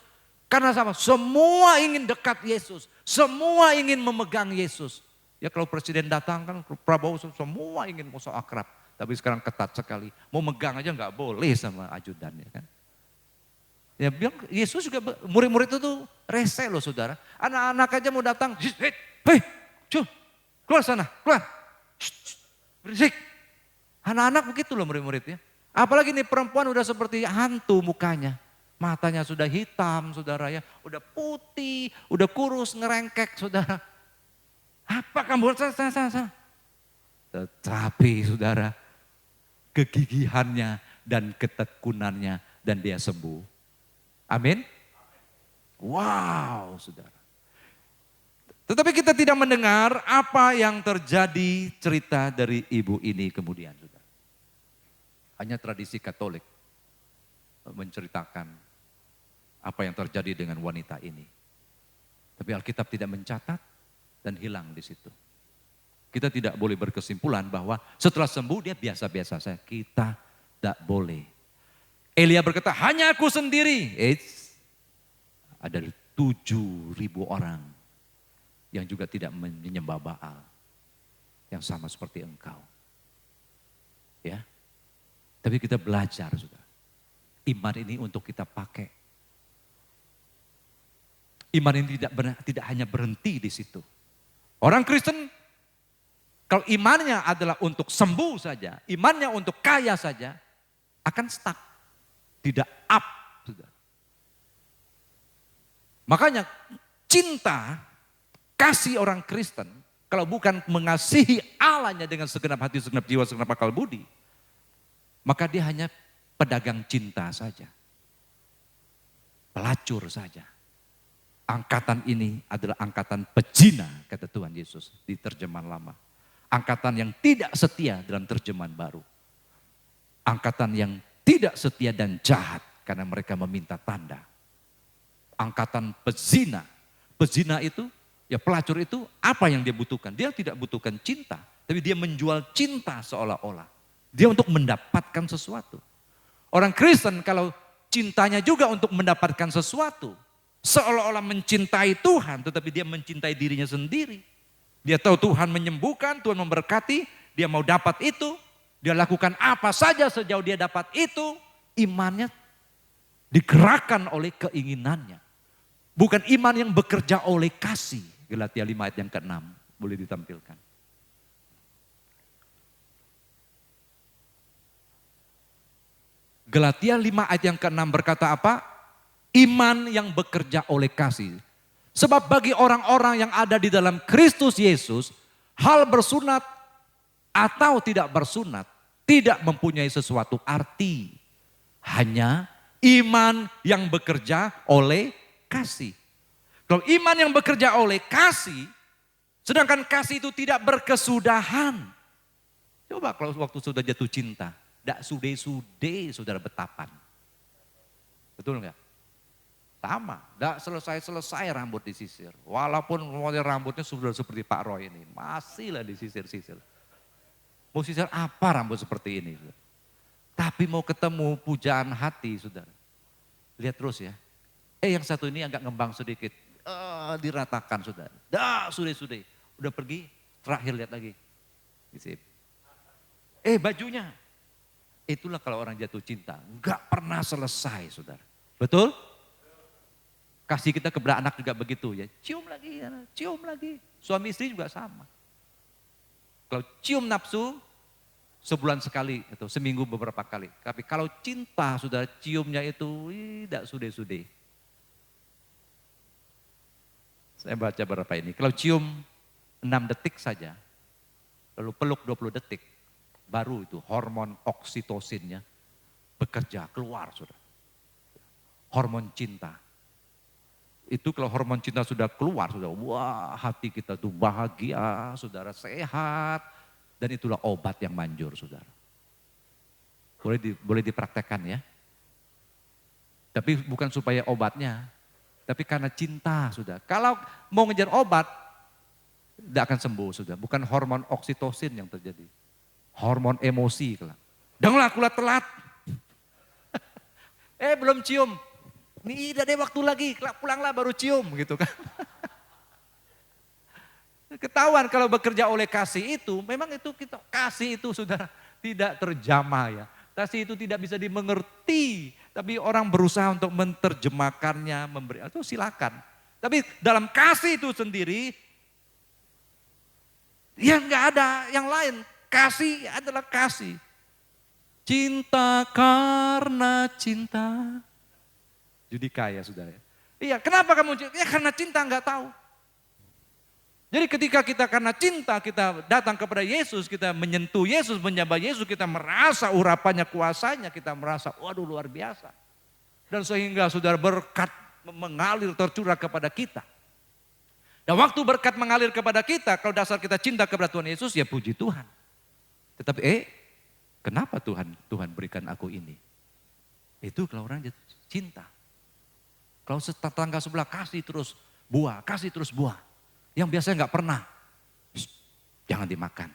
Karena sama, semua ingin dekat Yesus. Semua ingin memegang Yesus. Ya kalau presiden datang kan Prabowo semua ingin musuh akrab. Tapi sekarang ketat sekali. Mau megang aja nggak boleh sama ajudannya kan. Ya bilang Yesus juga murid-murid itu tuh rese loh saudara. Anak-anak aja mau datang. Hei, cuy, keluar sana, keluar. Berisik. Anak-anak begitu loh murid-muridnya. Apalagi nih perempuan udah seperti hantu mukanya. Matanya sudah hitam saudara ya. Udah putih, udah kurus, ngerengkek saudara. Apa kamu? Sana. Tetapi saudara, kegigihannya dan ketekunannya dan dia sembuh. Amin. Wow saudara. Tetapi kita tidak mendengar apa yang terjadi cerita dari ibu ini kemudian saudara. Hanya tradisi Katolik menceritakan apa yang terjadi dengan wanita ini. Tapi Alkitab tidak mencatat dan hilang di situ. Kita tidak boleh berkesimpulan bahwa setelah sembuh dia biasa-biasa saja. Kita tidak boleh. Elia berkata, hanya aku sendiri. Ada 7.000 orang yang juga tidak menyembah Baal. Yang sama seperti engkau. Ya. Tapi kita belajar sudah. Iman ini untuk kita pakai. Iman ini tidak hanya berhenti di situ. Orang Kristen kalau imannya adalah untuk sembuh saja, imannya untuk kaya saja, akan stuck. Tidak up. Sudah. Makanya cinta, kasih orang Kristen, kalau bukan mengasihi Allahnya dengan segenap hati, segenap jiwa, segenap akal budi, maka dia hanya pedagang cinta saja. Pelacur saja. Angkatan ini adalah angkatan pezina, kata Tuhan Yesus di terjemahan lama. Angkatan yang tidak setia dalam terjemahan baru. Angkatan yang tidak setia dan jahat karena mereka meminta tanda. Angkatan pezina. Pezina itu, ya pelacur itu apa yang dia butuhkan? Dia tidak butuhkan cinta, tapi dia menjual cinta seolah-olah. Dia untuk mendapatkan sesuatu. Orang Kristen kalau cintanya juga untuk mendapatkan sesuatu, seolah-olah mencintai Tuhan, tetapi dia mencintai dirinya sendiri. Dia tahu Tuhan menyembuhkan, Tuhan memberkati, dia mau dapat itu, dia lakukan apa saja sejauh dia dapat itu, imannya digerakkan oleh keinginannya. Bukan iman yang bekerja oleh kasih. Galatia 5 ayat yang ke-6 boleh ditampilkan. Galatia 5 ayat yang ke-6 berkata apa? Iman yang bekerja oleh kasih. Sebab bagi orang-orang yang ada di dalam Kristus Yesus, hal bersunat atau tidak bersunat tidak mempunyai sesuatu arti. Hanya iman yang bekerja oleh kasih. Kalau iman yang bekerja oleh kasih, sedangkan kasih itu tidak berkesudahan. Coba kalau waktu sudah jatuh cinta, tidak sude-sude saudara betapan. Betul nggak? Sama, tidak selesai-selesai rambut disisir. Walaupun model rambutnya sudah seperti Pak Roy ini, masihlah disisir-sisir. Mau sisir apa rambut seperti ini? Saudara? Tapi mau ketemu pujaan hati, saudara. Lihat terus ya. Yang satu ini agak ngembang sedikit. Diratakan, saudara. Dah, sudah. Udah pergi, terakhir lihat lagi. Disip. Bajunya. Itulah kalau orang jatuh cinta. Enggak pernah selesai, saudara. Betul? Kasih kita kepada anak juga begitu ya. Cium lagi. Suami istri juga sama. Kalau cium nafsu, sebulan sekali atau seminggu beberapa kali. Tapi kalau cinta sudah ciumnya itu tidak sude-sude. Saya baca berapa ini. Kalau cium 6 detik saja, lalu peluk 20 detik, baru itu hormon oksitosinnya bekerja keluar, saudara. Hormon cinta. Itu kalau hormon cinta sudah keluar, sudah wah hati kita tuh bahagia, saudara sehat. Dan itulah obat yang manjur, saudara. Boleh dipraktekkan ya. Tapi bukan supaya obatnya, tapi karena cinta, sudah. Kalau mau ngejar obat, tidak akan sembuh, sudah. Bukan hormon oksitosin yang terjadi. Hormon emosi. Janganlah aku telat. Belum cium. Ini udah deh waktu lagi, pulanglah baru cium gitu kan. Ketahuan kalau bekerja oleh kasih itu, memang itu kita kasih itu saudara tidak terjamah ya. Kasih itu tidak bisa dimengerti, tapi orang berusaha untuk menerjemahkannya, memberi itu silakan. Tapi dalam kasih itu sendiri, ya nggak ada yang lain. Kasih adalah kasih. Cinta karena cinta. Judika ya saudara. Iya, kenapa kamu cinta? Ya karena cinta nggak tahu. Jadi ketika kita karena cinta kita datang kepada Yesus, kita menyentuh Yesus, menyembah Yesus, kita merasa urapannya, kuasanya, kita merasa waduh luar biasa. Dan sehingga saudara berkat mengalir tercurah kepada kita. Dan waktu berkat mengalir kepada kita, kalau dasar kita cinta kepada Tuhan Yesus, ya puji Tuhan. Tetapi kenapa Tuhan berikan aku ini? Itu kalau orang cinta. Kalau tetangga sebelah kasih terus buah. Yang biasanya nggak pernah, jangan dimakan.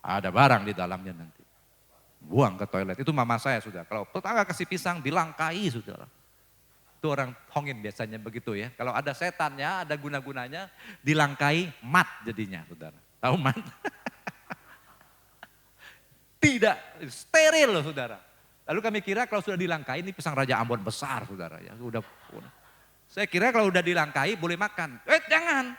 Ada barang di dalamnya nanti. Buang ke toilet, itu mama saya sudah. Kalau tetangga kasih pisang dilangkai saudara. Itu orang Hongin biasanya begitu ya. Kalau ada setannya, ada guna-gunanya, dilangkai mat jadinya saudara. Tahu mat? Tidak, steril loh saudara. Lalu kami kira kalau sudah dilangkai ini pisang Raja Ambon besar saudara ya. Saya kira kalau udah dilangkai boleh makan. Jangan,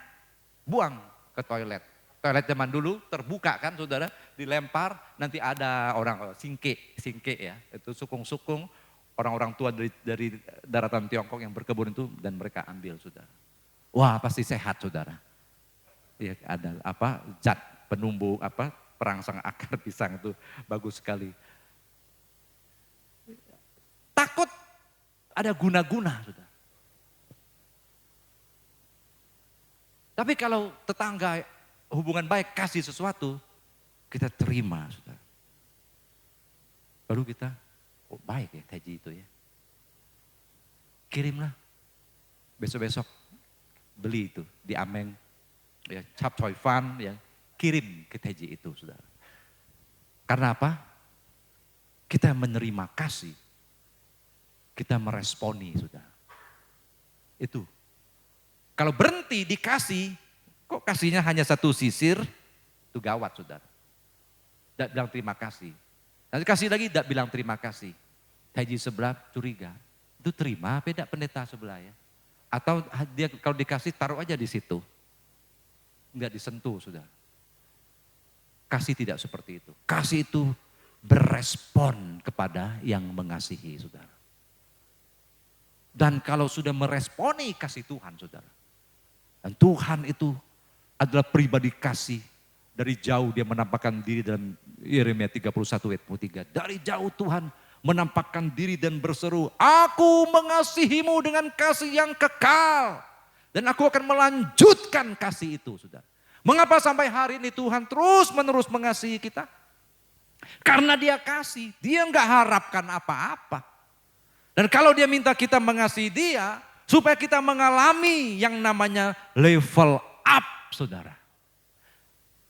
buang ke toilet. Toilet zaman dulu terbuka kan saudara, dilempar nanti ada orang singke ya. Itu sukung-sukung orang-orang tua dari daratan Tiongkok yang berkebun itu dan mereka ambil saudara. Wah pasti sehat saudara. Ya, ada zat penumbuh perangsang akar pisang itu bagus sekali. Takut ada guna-guna saudara. Tapi kalau tetangga hubungan baik kasih sesuatu, kita terima saudara. Baru kita, baik ya Teji itu ya. Kirimlah. Besok-besok beli itu di Ameng. Ya, Cap Choi Fan ya. Kirim ke Teji itu saudara. Karena apa? Kita menerima kasih. Kita meresponi saudara. Itu. Kalau berhenti dikasih, kok kasihnya hanya satu sisir, itu gawat saudara. Tidak bilang terima kasih. Nanti kasih lagi tidak bilang terima kasih. Haji sebelah curiga, itu terima beda pendeta sebelah ya. Atau dia kalau dikasih taruh aja di situ. Enggak disentuh saudara. Kasih tidak seperti itu. Kasih itu berespon kepada yang mengasihi saudara. Dan kalau sudah meresponi kasih Tuhan, saudara. Dan Tuhan itu adalah pribadi kasih. Dari jauh dia menampakkan diri dalam Yeremia 31 ayat 3. Dari jauh Tuhan menampakkan diri dan berseru, aku mengasihimu dengan kasih yang kekal. Dan aku akan melanjutkan kasih itu, saudara. Mengapa sampai hari ini Tuhan terus menerus mengasihi kita? Karena dia kasih, dia enggak harapkan apa-apa. Dan kalau dia minta kita mengasihi dia, supaya kita mengalami yang namanya level up, saudara.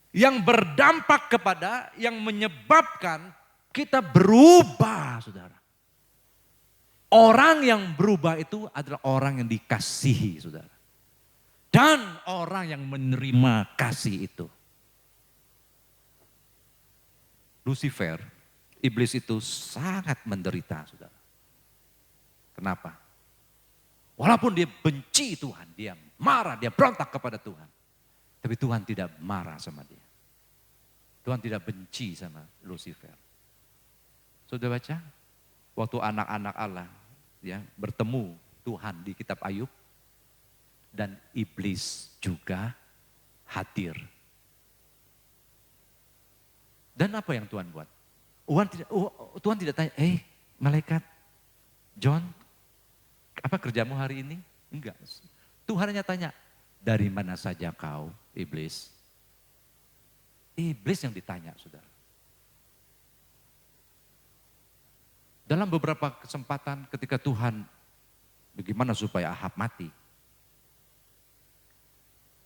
Yang berdampak kepada, yang menyebabkan kita berubah, saudara. Orang yang berubah itu adalah orang yang dikasihi, saudara. Dan orang yang menerima kasih itu. Lucifer, iblis itu sangat menderita, saudara. Kenapa? Walaupun dia benci Tuhan, dia marah, dia berontak kepada Tuhan. Tapi Tuhan tidak marah sama dia. Tuhan tidak benci sama Lucifer. Sudah baca? Waktu anak-anak Allah ya bertemu Tuhan di kitab Ayub. Dan iblis juga hadir. Dan apa yang Tuhan buat? Tuhan tidak tanya, malaikat John, apa kerjamu hari ini? Enggak. Tuhan hanya tanya, dari mana saja kau, iblis? Iblis yang ditanya, saudara. Dalam beberapa kesempatan ketika Tuhan, bagaimana supaya Ahab mati?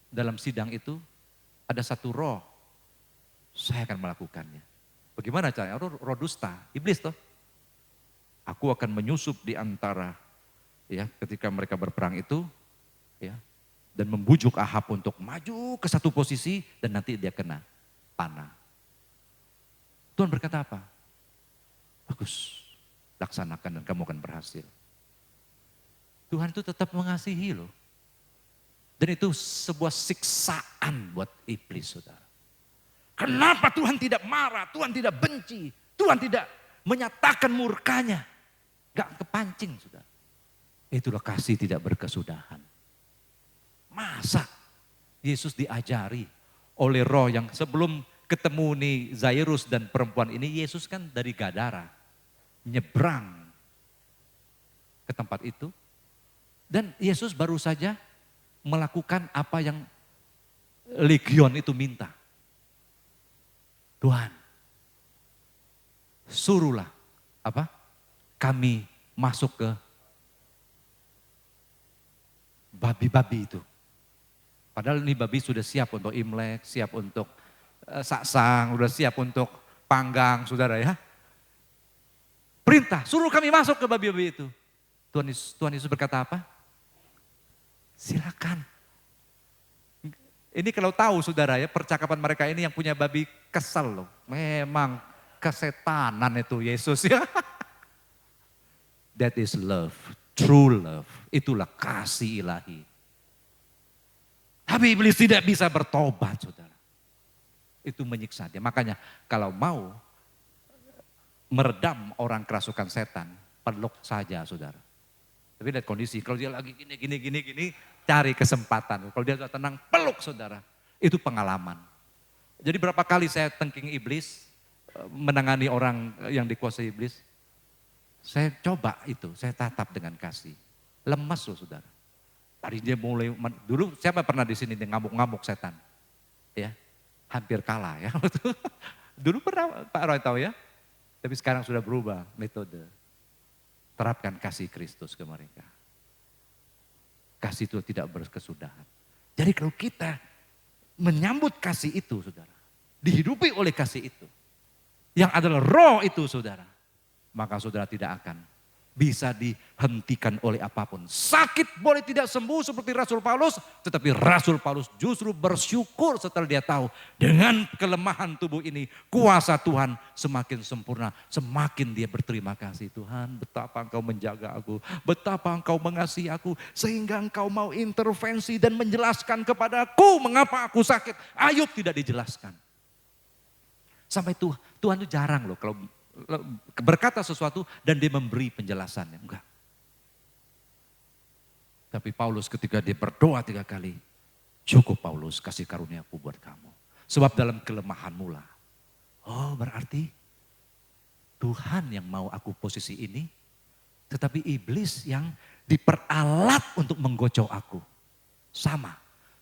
Dalam sidang itu ada satu roh, saya akan melakukannya. Bagaimana caranya? Roh dusta, iblis toh. Aku akan menyusup di antara, ya, ketika mereka berperang itu, ya, dan membujuk Ahab untuk maju ke satu posisi dan nanti dia kena panah. Tuhan berkata apa? Bagus, laksanakan dan kamu akan berhasil. Tuhan itu tetap mengasihi loh. Dan itu sebuah siksaan buat iblis, saudara. Kenapa Tuhan tidak marah, Tuhan tidak benci, Tuhan tidak menyatakan murkanya. Gak kepancing, saudara. Itulah kasih tidak berkesudahan. Masa Yesus diajari oleh roh yang sebelum ketemu nih Zairus dan perempuan ini, Yesus kan dari Gadara nyebrang ke tempat itu. Dan Yesus baru saja melakukan apa yang legion itu minta. Tuhan, suruhlah apa? Kami masuk ke babi-babi itu. Padahal ini babi sudah siap untuk Imlek, siap untuk saksang, sudah siap untuk panggang, saudara ya. Perintah, suruh kami masuk ke babi-babi itu. Tuhan Yesus berkata apa? Silakan. Ini kalau tahu saudara ya, percakapan mereka ini yang punya babi kesel loh. Memang kesetanan itu Yesus ya. That is love, true love. Itulah kasih ilahi. Tapi iblis tidak bisa bertobat, saudara. Itu menyiksa dia. Makanya kalau mau meredam orang kerasukan setan, peluk saja, saudara. Tapi lihat kondisi, kalau dia lagi gini, cari kesempatan. Kalau dia sudah tenang, peluk, saudara. Itu pengalaman. Jadi berapa kali saya tengking iblis, menangani orang yang dikuasai iblis. Saya coba itu, saya tatap dengan kasih. Lemas loh, saudara. Tadi dia mulai, dulu siapa pernah di sini ngamuk-ngamuk setan? Ya, hampir kalah ya. Dulu pernah Pak Roy tahu ya. Tapi sekarang sudah berubah metode. Terapkan kasih Kristus ke mereka. Kasih itu tidak berkesudahan. Jadi kalau kita menyambut kasih itu, saudara. Dihidupi oleh kasih itu. Yang adalah roh itu, saudara. Maka saudara tidak akan bisa dihentikan oleh apapun. Sakit boleh tidak sembuh seperti Rasul Paulus, tetapi Rasul Paulus justru bersyukur setelah dia tahu dengan kelemahan tubuh ini kuasa Tuhan semakin sempurna, semakin dia berterima kasih. Tuhan, betapa Engkau menjaga aku, betapa Engkau mengasihi aku sehingga Engkau mau intervensi dan menjelaskan kepadaku mengapa aku sakit. Ayub tidak dijelaskan. Sampai Tuhan itu jarang loh kalau berkata sesuatu dan dia memberi penjelasannya. Enggak. Tapi Paulus ketika dia berdoa 3 kali, cukup Paulus, kasih karuniaku buat kamu. Sebab dalam kelemahanmu lah. Oh, berarti Tuhan yang mau aku posisi ini, tetapi iblis yang diperalat untuk menggocok aku. Sama,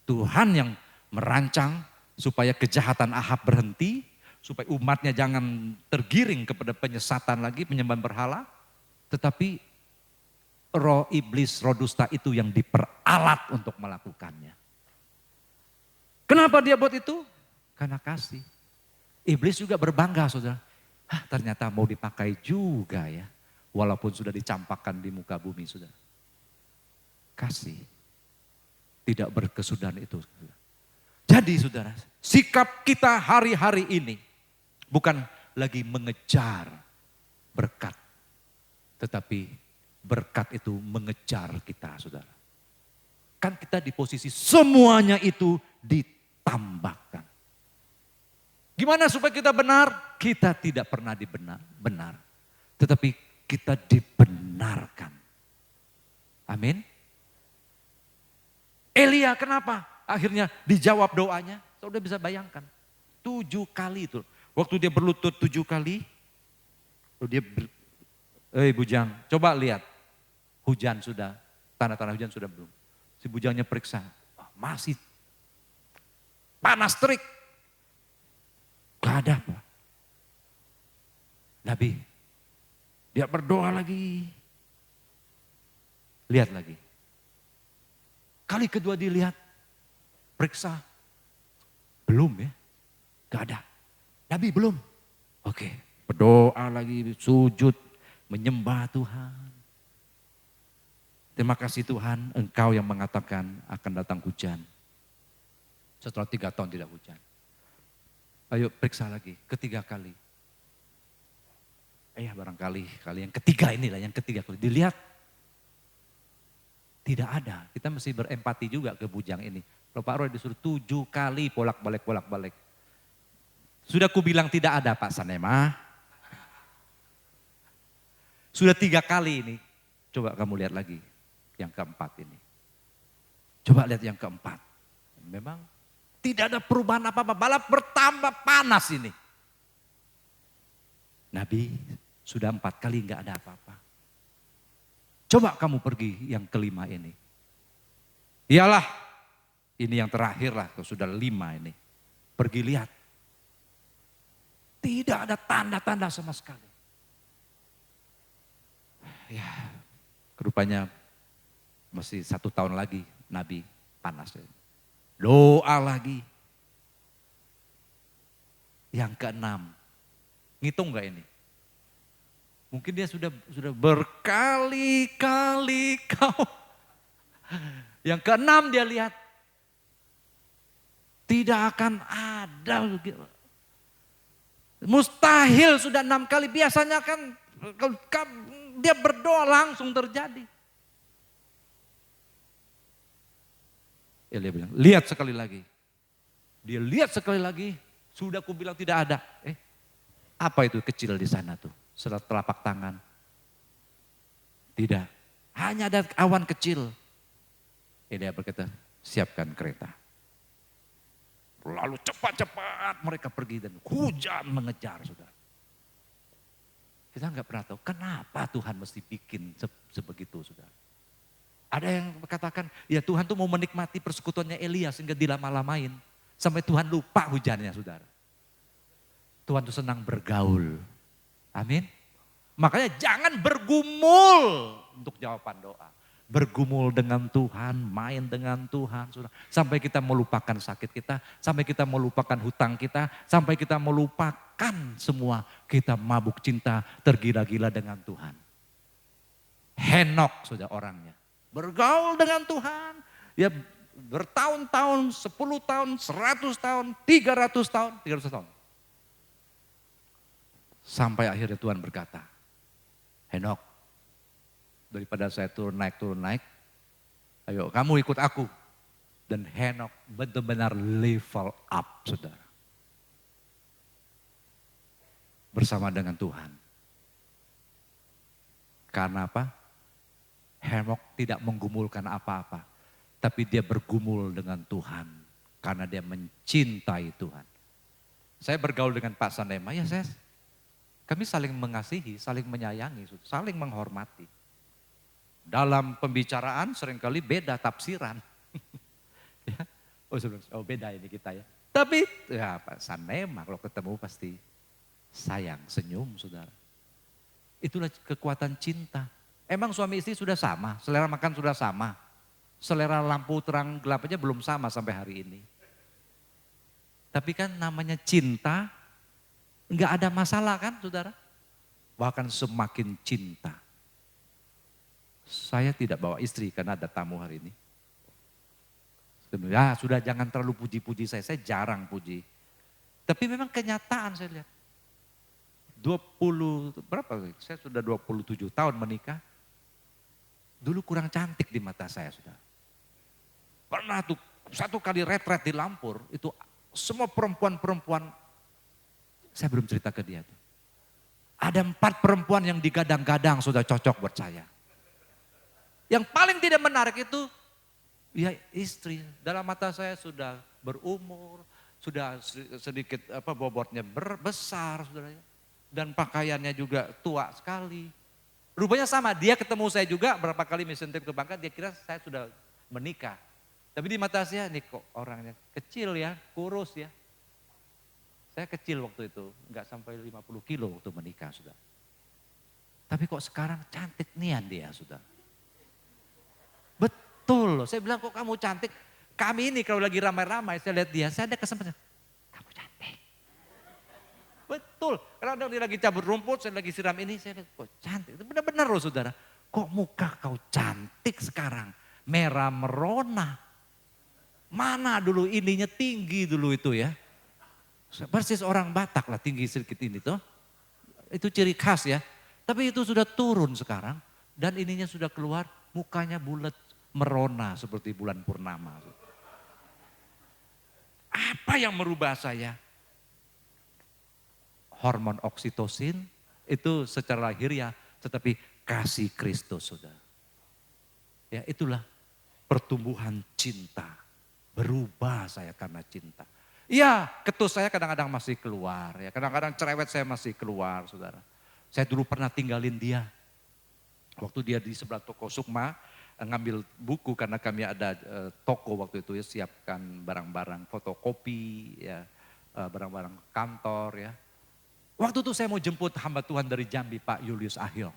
Tuhan yang merancang supaya kejahatan Ahab berhenti, supaya umatnya jangan tergiring kepada penyesatan lagi, penyembahan berhala. Tetapi roh iblis, roh dusta itu yang diperalat untuk melakukannya. Kenapa dia buat itu? Karena kasih. Iblis juga berbangga, saudara. Ternyata mau dipakai juga ya. Walaupun sudah dicampakkan di muka bumi, saudara. Kasih. Tidak berkesudahan itu. Jadi saudara, sikap kita hari-hari ini bukan lagi mengejar berkat. Tetapi berkat itu mengejar kita, saudara. Kan kita di posisi semuanya itu ditambahkan. Gimana supaya kita benar? Kita tidak pernah benar. Tetapi kita dibenarkan. Amin. Elia kenapa? Akhirnya dijawab doanya. Saudara bisa bayangkan. 7 kali itu. Waktu dia berlutut 7 kali. Dia bujang, coba lihat. Hujan sudah. Tanda-tanda hujan sudah belum. Si bujangnya periksa. Masih panas terik. Gak ada apa. Nabi. Dia berdoa lagi. Lihat lagi. Kali kedua dilihat, periksa. Belum ya, gak ada. Nabi belum. Oke, berdoa lagi, sujud, menyembah Tuhan. Terima kasih Tuhan, Engkau yang mengatakan akan datang hujan. Setelah 3 tahun tidak hujan. Ayo periksa lagi, ketiga kali. Barangkali kali yang ketiga inilah, yang ketiga kali. Dilihat. Tidak ada, kita mesti berempati juga ke bujang ini. Kalau Pak Roy disuruh 7 kali bolak-balik. Sudah ku bilang tidak ada Pak Sanema. Sudah 3 kali ini. Coba kamu lihat lagi yang keempat ini. Coba lihat yang keempat. Memang tidak ada perubahan apa-apa, malah bertambah panas ini. Nabi sudah 4 kali enggak ada apa-apa. Coba kamu pergi yang kelima ini. Iyalah, ini yang terakhir lah, sudah 5 ini. Pergi lihat. Tidak ada tanda-tanda sama sekali. Ya, rupanya masih 1 tahun lagi Nabi panas. Doa lagi. Yang keenam, ngitung gak ini? Mungkin dia sudah berkali-kali kau. Yang keenam dia lihat. Tidak akan ada. Mustahil sudah 6 kali. Biasanya kan dia berdoa langsung terjadi. Elia bilang, lihat sekali lagi. Dia lihat sekali lagi. Sudah aku bilang tidak ada. Apa itu kecil di sana tuh? Telapak tangan. Tidak. Hanya ada awan kecil. Elia berkata, siapkan kereta. Lalu cepat-cepat mereka pergi dan hujan mengejar, saudara. Kita nggak pernah tahu kenapa Tuhan mesti bikin sebegitu, saudara. Ada yang katakan, ya Tuhan tuh mau menikmati persekutuannya Elia sehingga dilama-lamain. Sampai Tuhan lupa hujannya, saudara. Tuhan tuh senang bergaul. Amin. Makanya jangan bergumul untuk jawaban doa. Bergumul dengan Tuhan, main dengan Tuhan. Sampai kita melupakan sakit kita, sampai kita melupakan hutang kita, sampai kita melupakan semua. Kita mabuk cinta, tergila-gila dengan Tuhan. Henok sudah orangnya. Bergaul dengan Tuhan. Ya bertahun-tahun, 10 tahun, 100 tahun, 300 tahun, 300 tahun. Sampai akhirnya Tuhan berkata, Henok, daripada saya turun naik, ayo kamu ikut aku. Dan Henok benar-benar level up, saudara. Bersama dengan Tuhan. Karena apa? Henokh tidak menggumulkan apa-apa, tapi dia bergumul dengan Tuhan karena dia mencintai Tuhan. Saya bergaul dengan Pak Sanema, ya kami saling mengasihi, saling menyayangi, saling menghormati. Dalam pembicaraan seringkali beda tafsiran. Ya. Beda ini kita ya. Tapi ya Pak Sanema kalau ketemu pasti sayang, senyum saudara. Itulah kekuatan cinta. Emang suami istri sudah sama, selera makan sudah sama. Selera lampu terang gelap aja belum sama sampai hari ini. Tapi kan namanya cinta, enggak ada masalah kan saudara. Bahkan semakin cinta. Saya tidak bawa istri karena ada tamu hari ini. Ya sudah jangan terlalu puji-puji saya jarang puji. Tapi memang kenyataan saya lihat. 27 tahun menikah. Dulu kurang cantik di mata saya sudah. Pernah tuh satu kali retret di Lampur, itu semua perempuan-perempuan, saya belum cerita ke dia tuh. Ada 4 perempuan yang digadang-gadang sudah cocok buat saya. Yang paling tidak menarik itu, ya istri. Dalam mata saya sudah berumur, sudah sedikit bobotnya besar, saudara. Dan pakaiannya juga tua sekali. Rupanya sama, dia ketemu saya juga berapa kali mission trip ke Bangka, dia kira saya sudah menikah. Tapi di mata saya, nih kok orangnya kecil ya, kurus ya. Saya kecil waktu itu, enggak sampai 50 kilo waktu menikah sudah. Tapi kok sekarang cantik nian dia sudah. Betul loh, saya bilang kok kamu cantik. Kami ini kalau lagi ramai-ramai, saya lihat dia, saya ada kesempatan. Kamu cantik. Betul, kadang-kadang dia lagi cabut rumput, saya lagi siram ini, saya lihat kok cantik. Benar-benar loh saudara, kok muka kau cantik sekarang, merah merona. Mana dulu ininya tinggi dulu itu ya. Persis orang Batak lah tinggi sedikit ini tuh. Itu ciri khas ya. Tapi itu sudah turun sekarang dan ininya sudah keluar, mukanya bulat merona seperti bulan purnama. Apa yang merubah saya? Hormon oksitosin itu secara lahiriah, tetapi kasih Kristus saudara. Ya itulah pertumbuhan cinta. Berubah saya karena cinta. Iya, ketus saya kadang-kadang masih keluar ya, kadang-kadang cerewet saya masih keluar saudara. Saya dulu pernah tinggalin dia. Waktu dia di sebelah toko Sukma, ngambil buku karena kami ada toko waktu itu ya, siapkan barang-barang fotokopi ya, barang-barang kantor ya. Waktu itu saya mau jemput hamba Tuhan dari Jambi, Pak Julius Ahyong.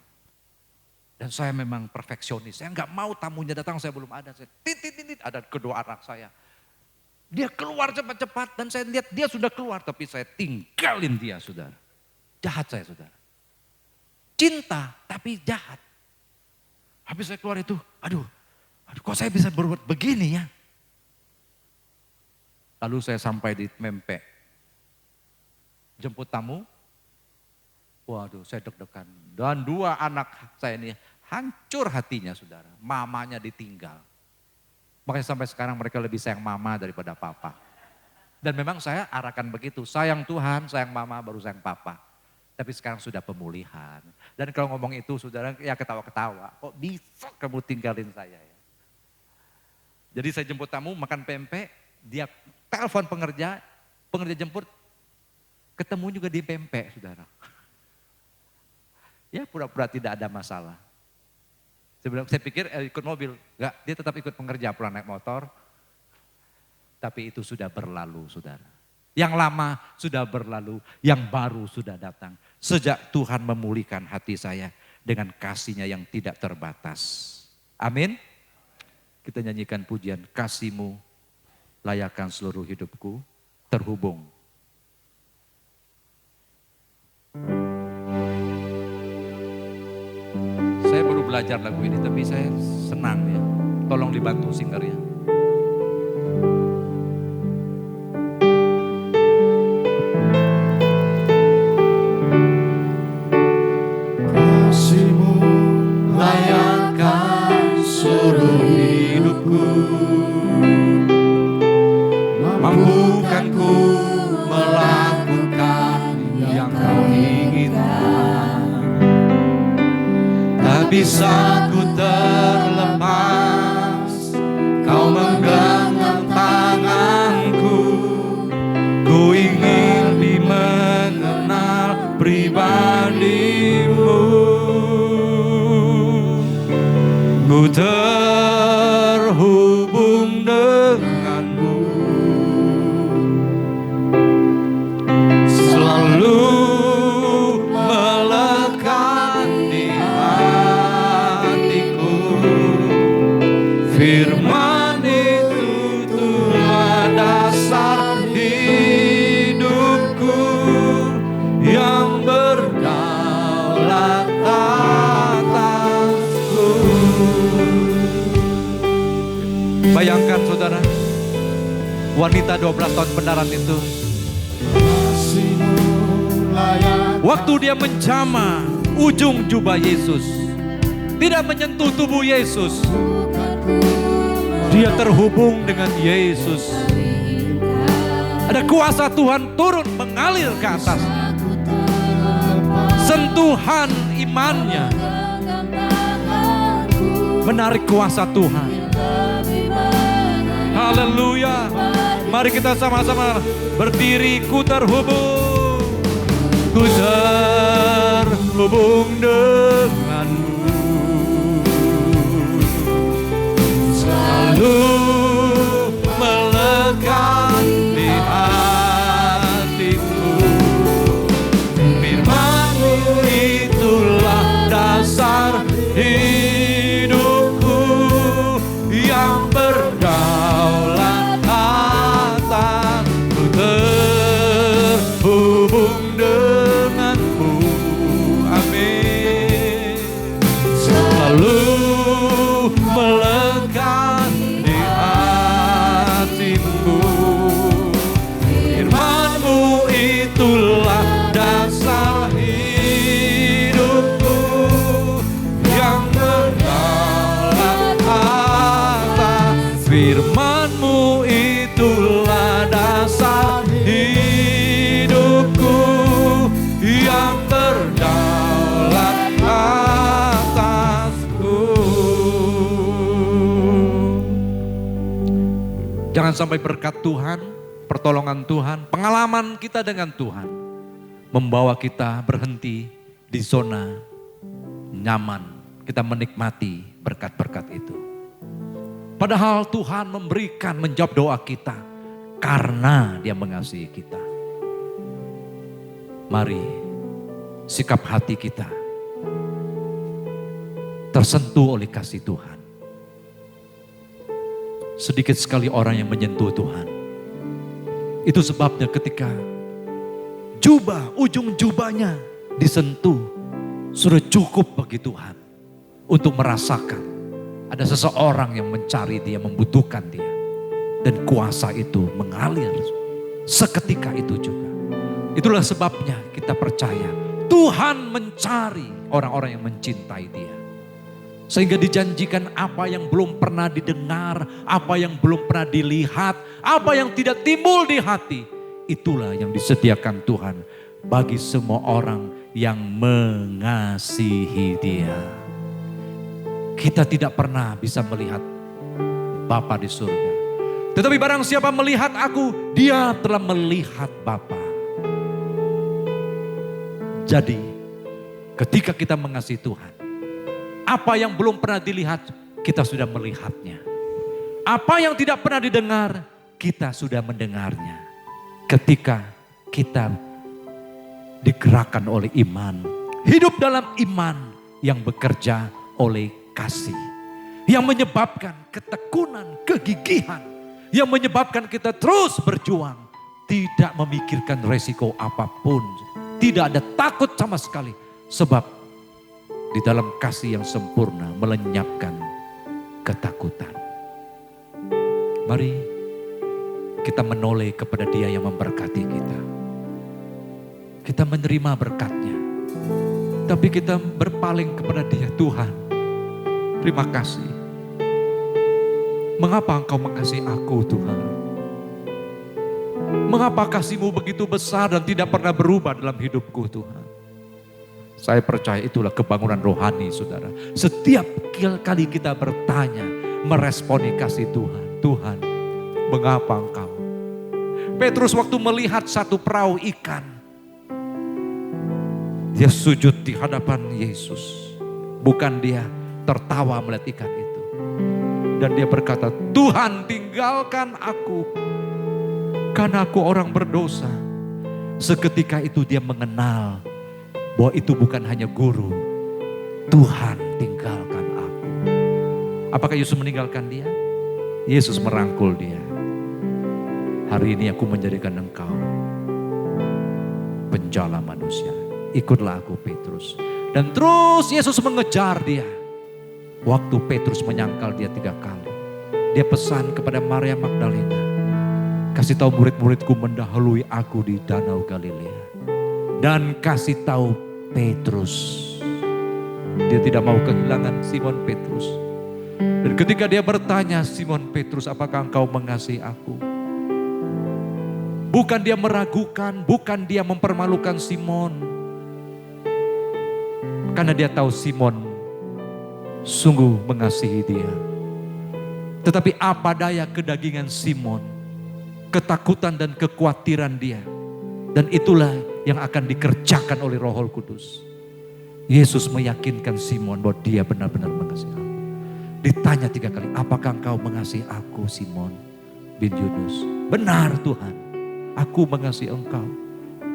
Dan saya memang perfeksionis, saya nggak mau tamunya datang, saya belum ada. Saya titit ada kedua anak saya. Dia keluar cepat-cepat dan saya lihat dia sudah keluar, tapi saya tinggalin dia saudara. Jahat saya saudara. Cinta tapi jahat. Habis saya keluar itu, aduh kok saya bisa berbuat begini ya. Lalu saya sampai di Mempe. Jemput tamu. Waduh saya deg-degan. Dan 2 anak saya ini hancur hatinya saudara. Mamanya ditinggal. Makanya sampai sekarang mereka lebih sayang mama daripada papa. Dan memang saya arahkan begitu. Sayang Tuhan, sayang mama, baru sayang papa. Tapi sekarang sudah pemulihan. Dan kalau ngomong itu saudara ya ketawa-ketawa. Kok bisa kamu tinggalin saya ya. Jadi saya jemput tamu makan pempek. Dia telepon pengerja jemput. Ketemu juga di pempek saudara. Ya pura-pura tidak ada masalah. Saya pikir ikut mobil, enggak, dia tetap ikut pengerja pulang naik motor. Tapi itu sudah berlalu saudara. Yang lama sudah berlalu, yang baru sudah datang. Sejak Tuhan memulihkan hati saya dengan kasih-Nya yang tidak terbatas. Amin. Kita nyanyikan pujian kasih-Mu layakkan seluruh hidupku terhubung. Saya baru belajar lagu ini tapi saya senang ya. Tolong dibantu singernya. Kasih-Mu layakkan seluruh hidupku, mampukan ku melakukan yang Kau inginkan. Tak bisa ku saudara. Wanita 12 tahun pendaran itu, waktu dia menjamah ujung jubah Yesus, tidak menyentuh tubuh Yesus, dia terhubung dengan Yesus. Ada kuasa Tuhan turun mengalir ke atas. Sentuhan imannya menarik kuasa Tuhan. Haleluya. Mari kita sama-sama berdiri, ku terhubung. Ku terhubung denganmu. Selalu melekat di hatiku. Firman-Mu itulah dasar hidupku yang berdaulat atas. Ku terhubung denganmu. Amin. Selalu melekat di hatimu. Firman-Mu itulah dasar hidupku yang berdaulat atas. Firman-Mu itulah dasar hidupku yang berdaulat atasku. Jangan sampai berkat Tuhan, pertolongan Tuhan, pengalaman kita dengan Tuhan membawa kita berhenti di zona nyaman. Kita menikmati berkat-berkat itu. Padahal Tuhan memberikan, menjawab doa kita karena Dia mengasihi kita. Mari sikap hati kita tersentuh oleh kasih Tuhan. Sedikit sekali orang yang menyentuh Tuhan. Itu sebabnya ketika ujung jubahnya disentuh, sudah cukup bagi Tuhan untuk merasakan ada seseorang yang mencari Dia, membutuhkan Dia. Dan kuasa itu mengalir seketika itu juga. Itulah sebabnya kita percaya Tuhan mencari orang-orang yang mencintai Dia. Sehingga dijanjikan apa yang belum pernah didengar, apa yang belum pernah dilihat, apa yang tidak timbul di hati. Itulah yang disediakan Tuhan bagi semua orang yang mengasihi Dia. Kita tidak pernah bisa melihat Bapa di surga. Tetapi barang siapa melihat aku, dia telah melihat Bapa. Jadi ketika kita mengasihi Tuhan, apa yang belum pernah dilihat, kita sudah melihatnya. Apa yang tidak pernah didengar, kita sudah mendengarnya. Ketika kita digerakkan oleh iman, hidup dalam iman yang bekerja oleh kasih. Yang menyebabkan ketekunan, kegigihan. Yang menyebabkan kita terus berjuang. Tidak memikirkan resiko apapun. Tidak ada takut sama sekali. Sebab di dalam kasih yang sempurna melenyapkan ketakutan. Mari kita menoleh kepada Dia yang memberkati kita. Kita menerima berkat-Nya. Tapi kita berpaling kepada Dia, Tuhan. Terima kasih. Mengapa Engkau mengasihi aku, Tuhan? Mengapa kasih-Mu begitu besar dan tidak pernah berubah dalam hidupku, Tuhan? Saya percaya itulah kebangunan rohani, saudara. Setiap kali kita bertanya, meresponi kasih Tuhan. Tuhan, mengapa Engkau? Petrus waktu melihat satu perahu ikan, dia sujud di hadapan Yesus. Bukan dia tertawa melihat ikan itu. Dan dia berkata, Tuhan tinggalkan aku, karena aku orang berdosa. Seketika itu dia mengenal bahwa itu bukan hanya guru. Tuhan tinggalkan aku. Apakah Yesus meninggalkan dia? Yesus merangkul dia. Hari ini aku menjadikan engkau penjala manusia. Ikutlah aku, Petrus. Dan terus Yesus mengejar dia. Waktu Petrus menyangkal dia 3 kali. Dia pesan kepada Maria Magdalena, kasih tahu murid-muridku mendahului aku di Danau Galilea. Dan kasih tahu Petrus. Dia tidak mau kehilangan Simon Petrus. Dan ketika dia bertanya, Simon Petrus, apakah engkau mengasihi aku? Bukan dia meragukan, bukan dia mempermalukan Simon. Karena dia tahu Simon sungguh mengasihi dia. Tetapi apa daya kedagingan Simon, ketakutan dan kekhawatiran dia. Dan itulah yang akan dikerjakan oleh Roh Kudus. Yesus meyakinkan Simon bahwa dia benar-benar mengasihi aku. Ditanya 3 kali, apakah engkau mengasihi aku Simon bin Yunus? Benar Tuhan, aku mengasihi engkau.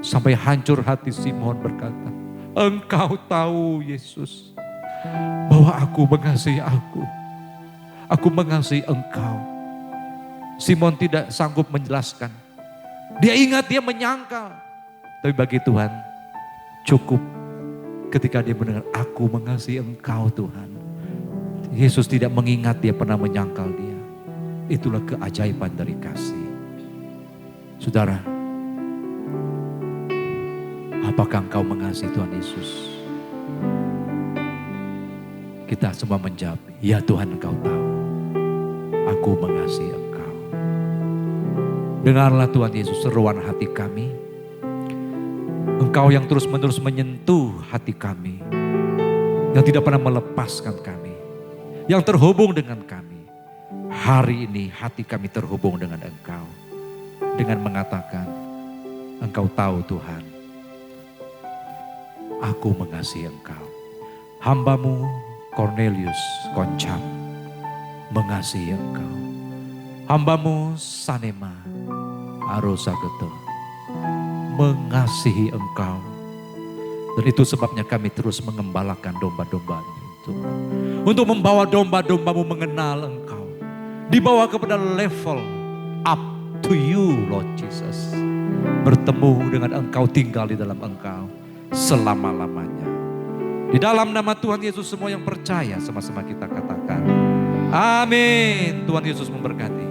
Sampai hancur hati Simon berkata, engkau tahu Yesus bahwa aku mengasihi aku. Aku mengasihi engkau. Simon tidak sanggup menjelaskan. Dia ingat, dia menyangkal. Tapi bagi Tuhan cukup ketika dia mendengar, aku mengasihi engkau Tuhan. Yesus tidak mengingat dia pernah menyangkal dia. Itulah keajaiban dari kasih. Saudara, apakah engkau mengasihi Tuhan Yesus? Kita semua menjawab, ya Tuhan engkau tahu. Aku mengasihi engkau. Dengarlah Tuhan Yesus seruan hati kami. Engkau yang terus-menerus menyentuh hati kami. Yang tidak pernah melepaskan kami. Yang terhubung dengan kami. Hari ini hati kami terhubung dengan engkau. Dengan mengatakan, engkau tahu Tuhan. Aku mengasihi engkau. Hambamu Cornelius Koncam mengasihi engkau. Hambamu Sanema Arosageto mengasihi engkau. Dan itu sebabnya kami terus mengembalakan domba-domba itu. Untuk membawa domba-dombamu mengenal engkau. Dibawa kepada level up to you Lord Jesus. Bertemu dengan engkau, tinggal di dalam engkau selama-lamanya. Di dalam nama Tuhan Yesus semua yang percaya sama-sama kita katakan. Amin. Tuhan Yesus memberkati.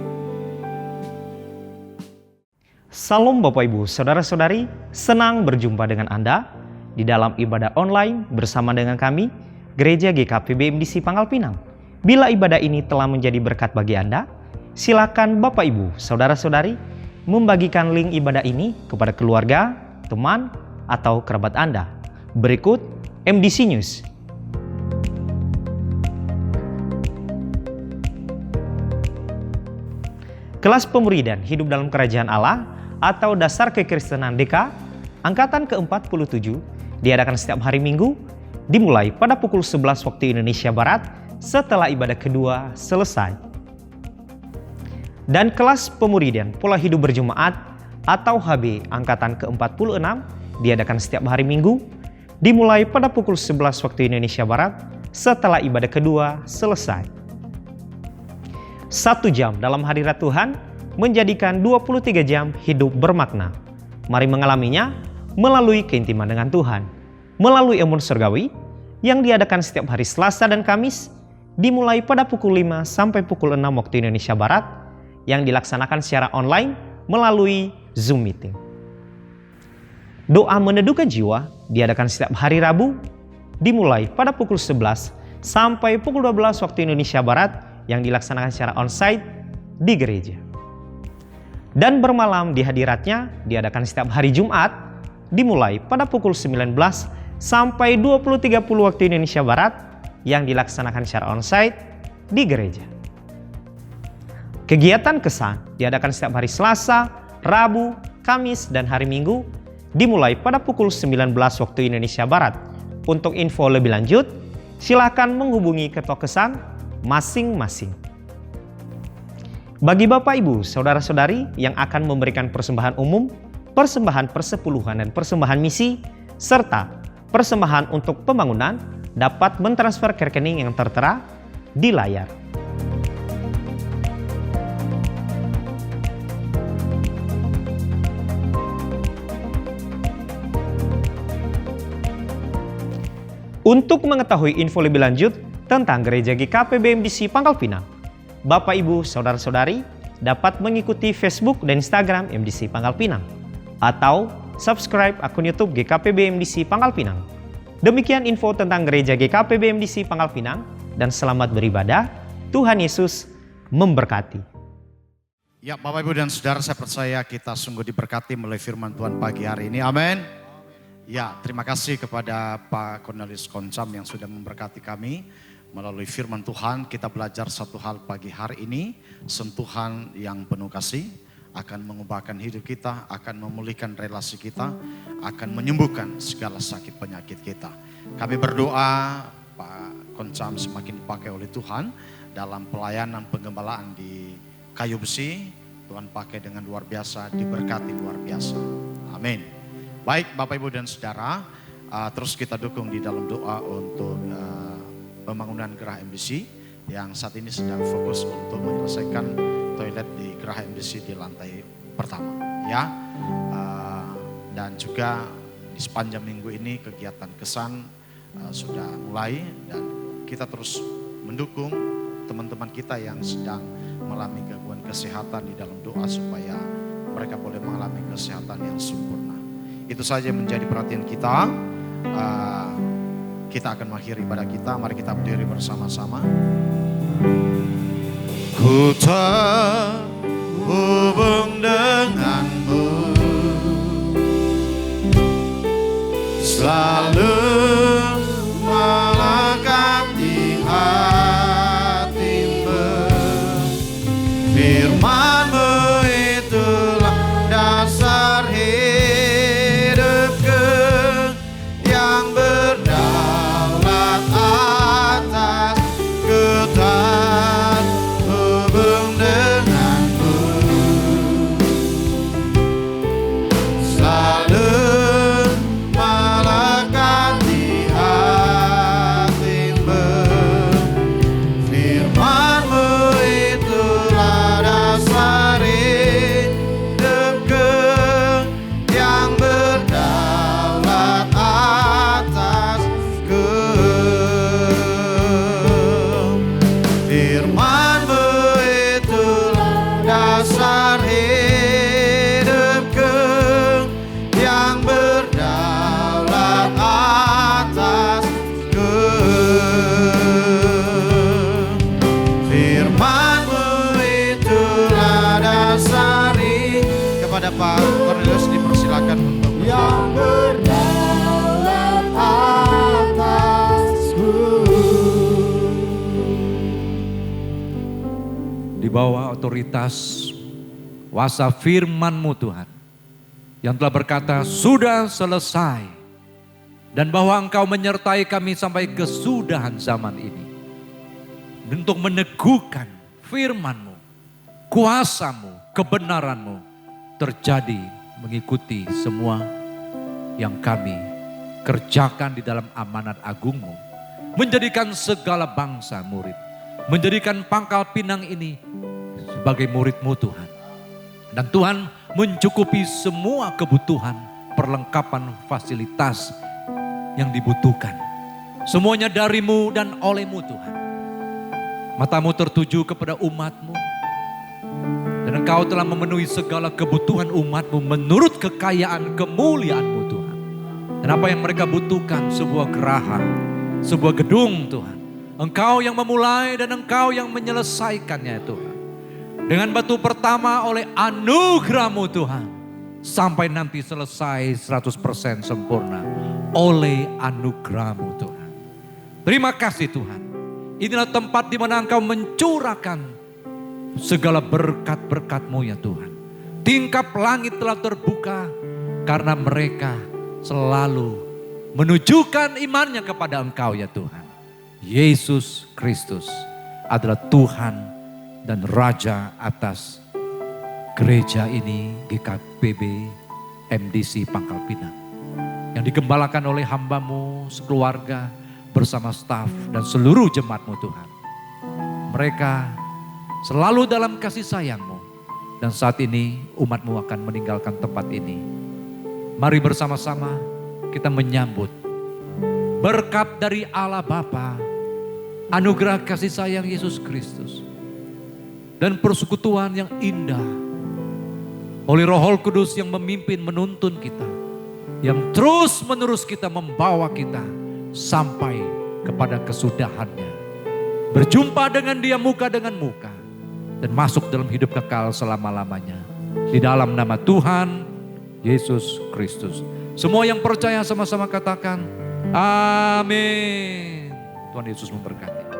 Salam Bapak Ibu, Saudara-saudari, senang berjumpa dengan Anda di dalam ibadah online bersama dengan kami, Gereja GKP BMDC Pangkal Pinang. Bila ibadah ini telah menjadi berkat bagi Anda, silakan Bapak Ibu, Saudara-saudari, membagikan link ibadah ini kepada keluarga, teman, atau kerabat Anda. Berikut MDC News. Kelas Pemuridan Hidup dalam Kerajaan Allah atau Dasar Kekristenan DK Angkatan ke-47 diadakan setiap hari Minggu dimulai pada pukul 11 waktu Indonesia Barat setelah ibadah kedua selesai. Dan kelas Pemuridan Pola Hidup Berjemaat atau HB Angkatan ke-46 diadakan setiap hari Minggu dimulai pada pukul 11 waktu Indonesia Barat setelah ibadah kedua selesai. 1 jam dalam hadirat Tuhan menjadikan 23 jam hidup bermakna. Mari mengalaminya melalui keintiman dengan Tuhan. Melalui Embun Surgawi yang diadakan setiap hari Selasa dan Kamis dimulai pada pukul 5 sampai pukul 6 waktu Indonesia Barat yang dilaksanakan secara online melalui Zoom Meeting. Doa meneduhkan jiwa diadakan setiap hari Rabu dimulai pada pukul 11 sampai pukul 12 waktu Indonesia Barat yang dilaksanakan secara onsite di gereja. Dan bermalam di hadiratnya diadakan setiap hari Jumat dimulai pada pukul 19 sampai 20.30 waktu Indonesia Barat yang dilaksanakan secara onsite di gereja. Kegiatan kesan diadakan setiap hari Selasa, Rabu, Kamis, dan hari Minggu dimulai pada pukul 19 waktu Indonesia Barat. Untuk info lebih lanjut, silakan menghubungi ketua kesan masing-masing. Bagi Bapak Ibu, Saudara-saudari yang akan memberikan persembahan umum, persembahan persepuluhan dan persembahan misi, serta persembahan untuk pembangunan dapat mentransfer ke rekening yang tertera di layar. Untuk mengetahui info lebih lanjut tentang Gereja GKP BMDC Pangkal Pinang, Bapak, Ibu, Saudara-saudari dapat mengikuti Facebook dan Instagram MDC Pangkal Pinang atau subscribe akun YouTube GKPB MDC Pangkal Pinang. Demikian info tentang Gereja GKPB MDC Pangkal Pinang dan selamat beribadah. Tuhan Yesus memberkati. Ya, Bapak, Ibu, dan Saudara, saya percaya kita sungguh diberkati melalui firman Tuhan pagi hari ini. Amin. Ya, terima kasih kepada Pak Cornelius Koncam yang sudah memberkati kami. Melalui firman Tuhan kita belajar satu hal pagi hari ini. Sentuhan yang penuh kasih akan mengubahkan hidup kita, akan memulihkan relasi kita, akan menyembuhkan segala sakit penyakit kita. Kami berdoa Pak Koncam semakin dipakai oleh Tuhan dalam pelayanan penggembalaan di Kayu Besi. Tuhan pakai dengan luar biasa, diberkati luar biasa. Amin. Baik Bapak, Ibu, dan Saudara, terus kita dukung di dalam doa untuk pembangunan Geraha MDC yang saat ini sedang fokus untuk menyelesaikan toilet di Geraha MDC di lantai pertama. Ya, dan juga di sepanjang minggu ini kegiatan kesan sudah mulai dan kita terus mendukung teman-teman kita yang sedang mengalami gangguan kesehatan di dalam doa supaya mereka boleh mengalami kesehatan yang sempurna. Itu saja menjadi perhatian kita. Kita akan mengakhiri ibadah kita. Mari kita berdiri bersama-sama. Ku terhubung denganmu, selalu melekat di hatimu. Firman-Mu itulah dasar hidupku yang berdaulat atas. Ku terhubung denganmu, selalu melekat di hatimu. Firman-Mu itulah dasar hidupku yang berdaulat atasku. Firman-Mu itulah dasar hidupku yang berdaulat atasku. Firman-Mu itulah dasar kepada Pak Cornelius dipersilakan untuk yang berdaulat atasku. Di bawah otoritas kuasa firman-Mu Tuhan, yang telah berkata sudah selesai, dan bahwa Engkau menyertai kami sampai kesudahan zaman ini, untuk meneguhkan firman-Mu, kuasa-Mu, kebenaran-Mu terjadi mengikuti semua yang kami kerjakan di dalam amanat agung-Mu, menjadikan segala bangsa murid, menjadikan Pangkal Pinang ini sebagai murid-Mu Tuhan. Dan Tuhan mencukupi semua kebutuhan, perlengkapan fasilitas yang dibutuhkan. Semuanya dari-Mu dan oleh-Mu Tuhan. Mata-Mu tertuju kepada umat-Mu. Dan Engkau telah memenuhi segala kebutuhan umat-Mu menurut kekayaan kemuliaan-Mu Tuhan. Dan apa yang mereka butuhkan, sebuah geraha, sebuah gedung Tuhan. Engkau yang memulai dan Engkau yang menyelesaikannya Tuhan. Dengan batu pertama oleh anugerah-Mu Tuhan. Sampai nanti selesai 100% sempurna oleh anugerah-Mu Tuhan. Terima kasih Tuhan. Inilah tempat di mana Engkau mencurahkan segala berkat-berkat-Mu ya Tuhan. Tingkap langit telah terbuka karena mereka selalu menunjukkan imannya kepada Engkau ya Tuhan. Yesus Kristus adalah Tuhan dan Raja atas gereja ini, GKPB MDC Pangkal Pinang. Yang digembalakan oleh hamba-Mu sekeluarga bersama staf dan seluruh jemaat-Mu Tuhan. Mereka selalu dalam kasih sayang-Mu. Dan saat ini umat-Mu akan meninggalkan tempat ini. Mari bersama-sama kita menyambut berkat dari Allah Bapa, anugerah kasih sayang Yesus Kristus, dan persekutuan yang indah oleh Roh Kudus yang memimpin menuntun kita, yang terus menerus kita membawa kita sampai kepada kesudahannya, berjumpa dengan Dia muka dengan muka dan masuk dalam hidup kekal selama-lamanya di dalam nama Tuhan Yesus Kristus. Semua yang percaya sama-sama katakan amin. Tuhan Yesus memberkati.